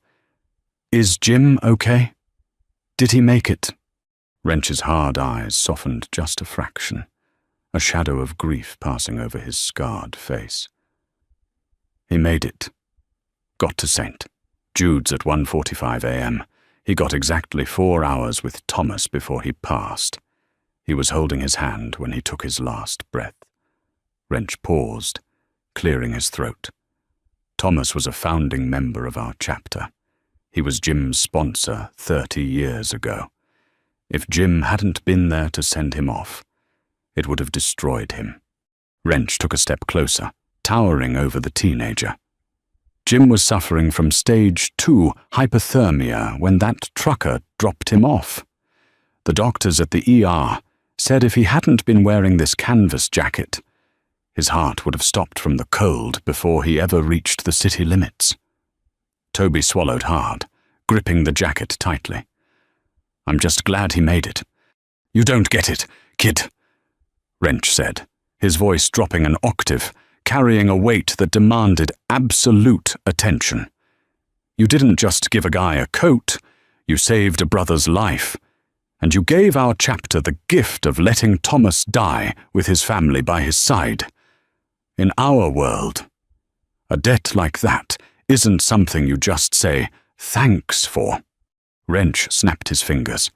Jim okay? Did he make it?" Wrench's hard eyes softened just a fraction, a shadow of grief passing over his scarred face. "He made it. Got to St. Jude's at 1:45 a.m. He got exactly 4 hours with Thomas before he passed. He was holding his hand when he took his last breath." Wrench paused, clearing his throat. "Thomas was a founding member of our chapter. He was Jim's sponsor 30 years ago. If Jim hadn't been there to send him off, it would have destroyed him." Wrench took a step closer, towering over the teenager. "Jim was suffering from stage 2 hypothermia when that trucker dropped him off. The doctors at the ER said if he hadn't been wearing this canvas jacket, his heart would have stopped from the cold before he ever reached the city limits." Toby swallowed hard, gripping the jacket tightly. "I'm just glad he made it." "You don't get it, kid," Wrench said, his voice dropping an octave, carrying a weight that demanded absolute attention. "You didn't just give a guy a coat, you saved a brother's life, and you gave our chapter the gift of letting Thomas die with his family by his side. In our world, a debt like that isn't something you just say thanks for." Wrench snapped his fingers.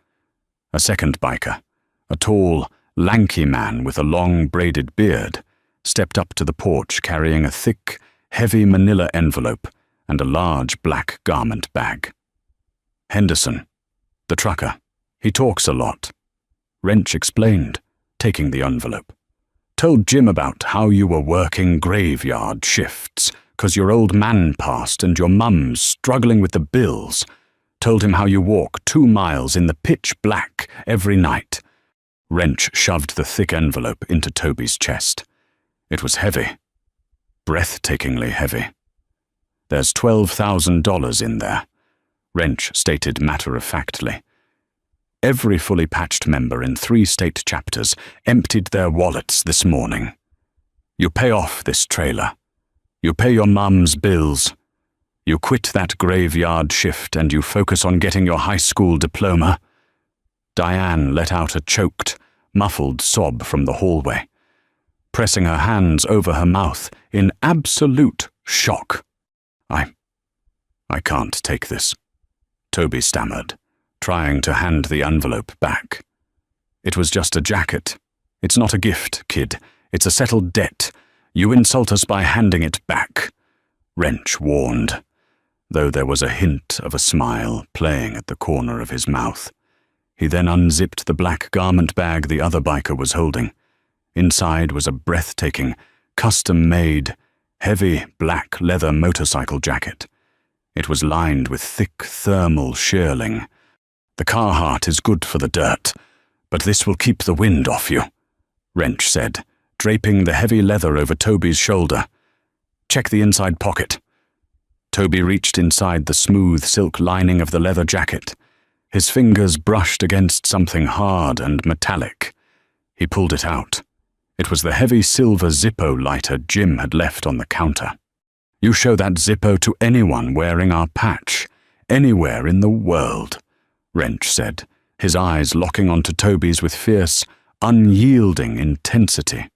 A second biker, a tall, lanky man with a long braided beard, stepped up to the porch carrying a thick, heavy manila envelope and a large black garment bag. "Henderson, the trucker. He talks a lot," Wrench explained, taking the envelope. "Told Jim about how you were working graveyard shifts 'cause your old man passed and your mum's struggling with the bills. Told him how you walk 2 miles in the pitch black every night." Wrench shoved the thick envelope into Toby's chest. It was heavy, breathtakingly heavy. "There's $12,000 in there," Wrench stated matter-of-factly. "Every fully patched member in 3 state chapters emptied their wallets this morning. You pay off this trailer. You pay your mum's bills. You quit that graveyard shift and you focus on getting your high school diploma." Diane let out a choked, muffled sob from the hallway, pressing her hands over her mouth in absolute shock. I can't take this," Toby stammered, trying to hand the envelope back. "It was just a jacket. It's not a gift, kid. It's a settled debt. You insult us by handing it back," Wrench warned, though there was a hint of a smile playing at the corner of his mouth. He then unzipped the black garment bag the other biker was holding. Inside was a breathtaking, custom-made, heavy black leather motorcycle jacket. It was lined with thick thermal shearling. "The Carhartt is good for the dirt, but this will keep the wind off you," Wrench said, draping the heavy leather over Toby's shoulder. "Check the inside pocket. Toby reached inside the smooth silk lining of the leather jacket. His fingers brushed against something hard and metallic. He pulled it out. It was the heavy silver Zippo lighter Jim had left on the counter. "You show that Zippo to anyone wearing our patch, anywhere in the world," Wrench said, his eyes locking onto Toby's with fierce, unyielding intensity.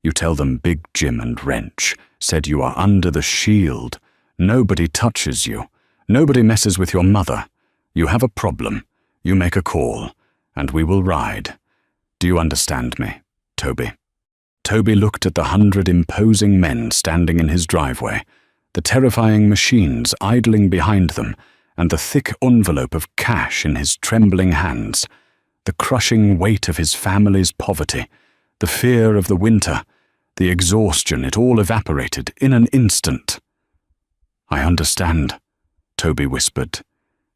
"You tell them Big Jim and Wrench said you are under the shield. Nobody touches you. Nobody messes with your mother. You have a problem. You make a call, and we will ride. Do you understand me, Toby?" Toby looked at the 100 imposing men standing in his driveway, the terrifying machines idling behind them, and the thick envelope of cash in his trembling hands, the crushing weight of his family's poverty, the fear of the winter, the exhaustion. It all evaporated in an instant. "I understand," Toby whispered,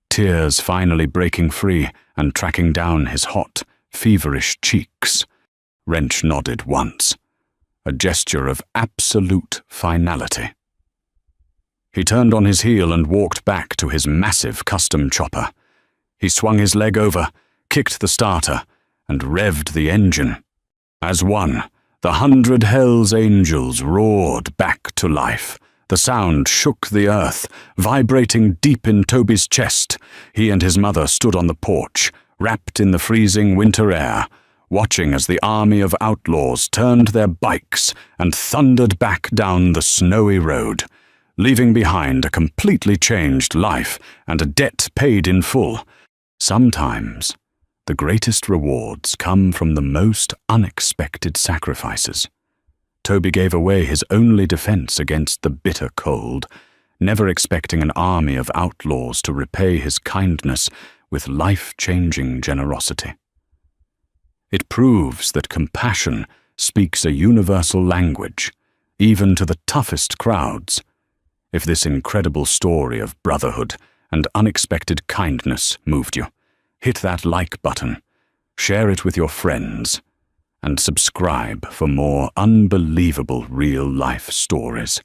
tears finally breaking free and tracking down his hot, feverish cheeks. Wrench nodded once, a gesture of absolute finality. He turned on his heel and walked back to his massive custom chopper. He swung his leg over, kicked the starter, and revved the engine. As one, the 100 Hell's Angels roared back to life. The sound shook the earth, vibrating deep in Toby's chest. He and his mother stood on the porch, wrapped in the freezing winter air, watching as the army of outlaws turned their bikes and thundered back down the snowy road, leaving behind a completely changed life and a debt paid in full. Sometimes, the greatest rewards come from the most unexpected sacrifices. Toby gave away his only defense against the bitter cold, never expecting an army of outlaws to repay his kindness with life-changing generosity. It proves that compassion speaks a universal language, even to the toughest crowds. If this incredible story of brotherhood and unexpected kindness moved you, hit that like button, share it with your friends, and subscribe for more unbelievable real-life stories.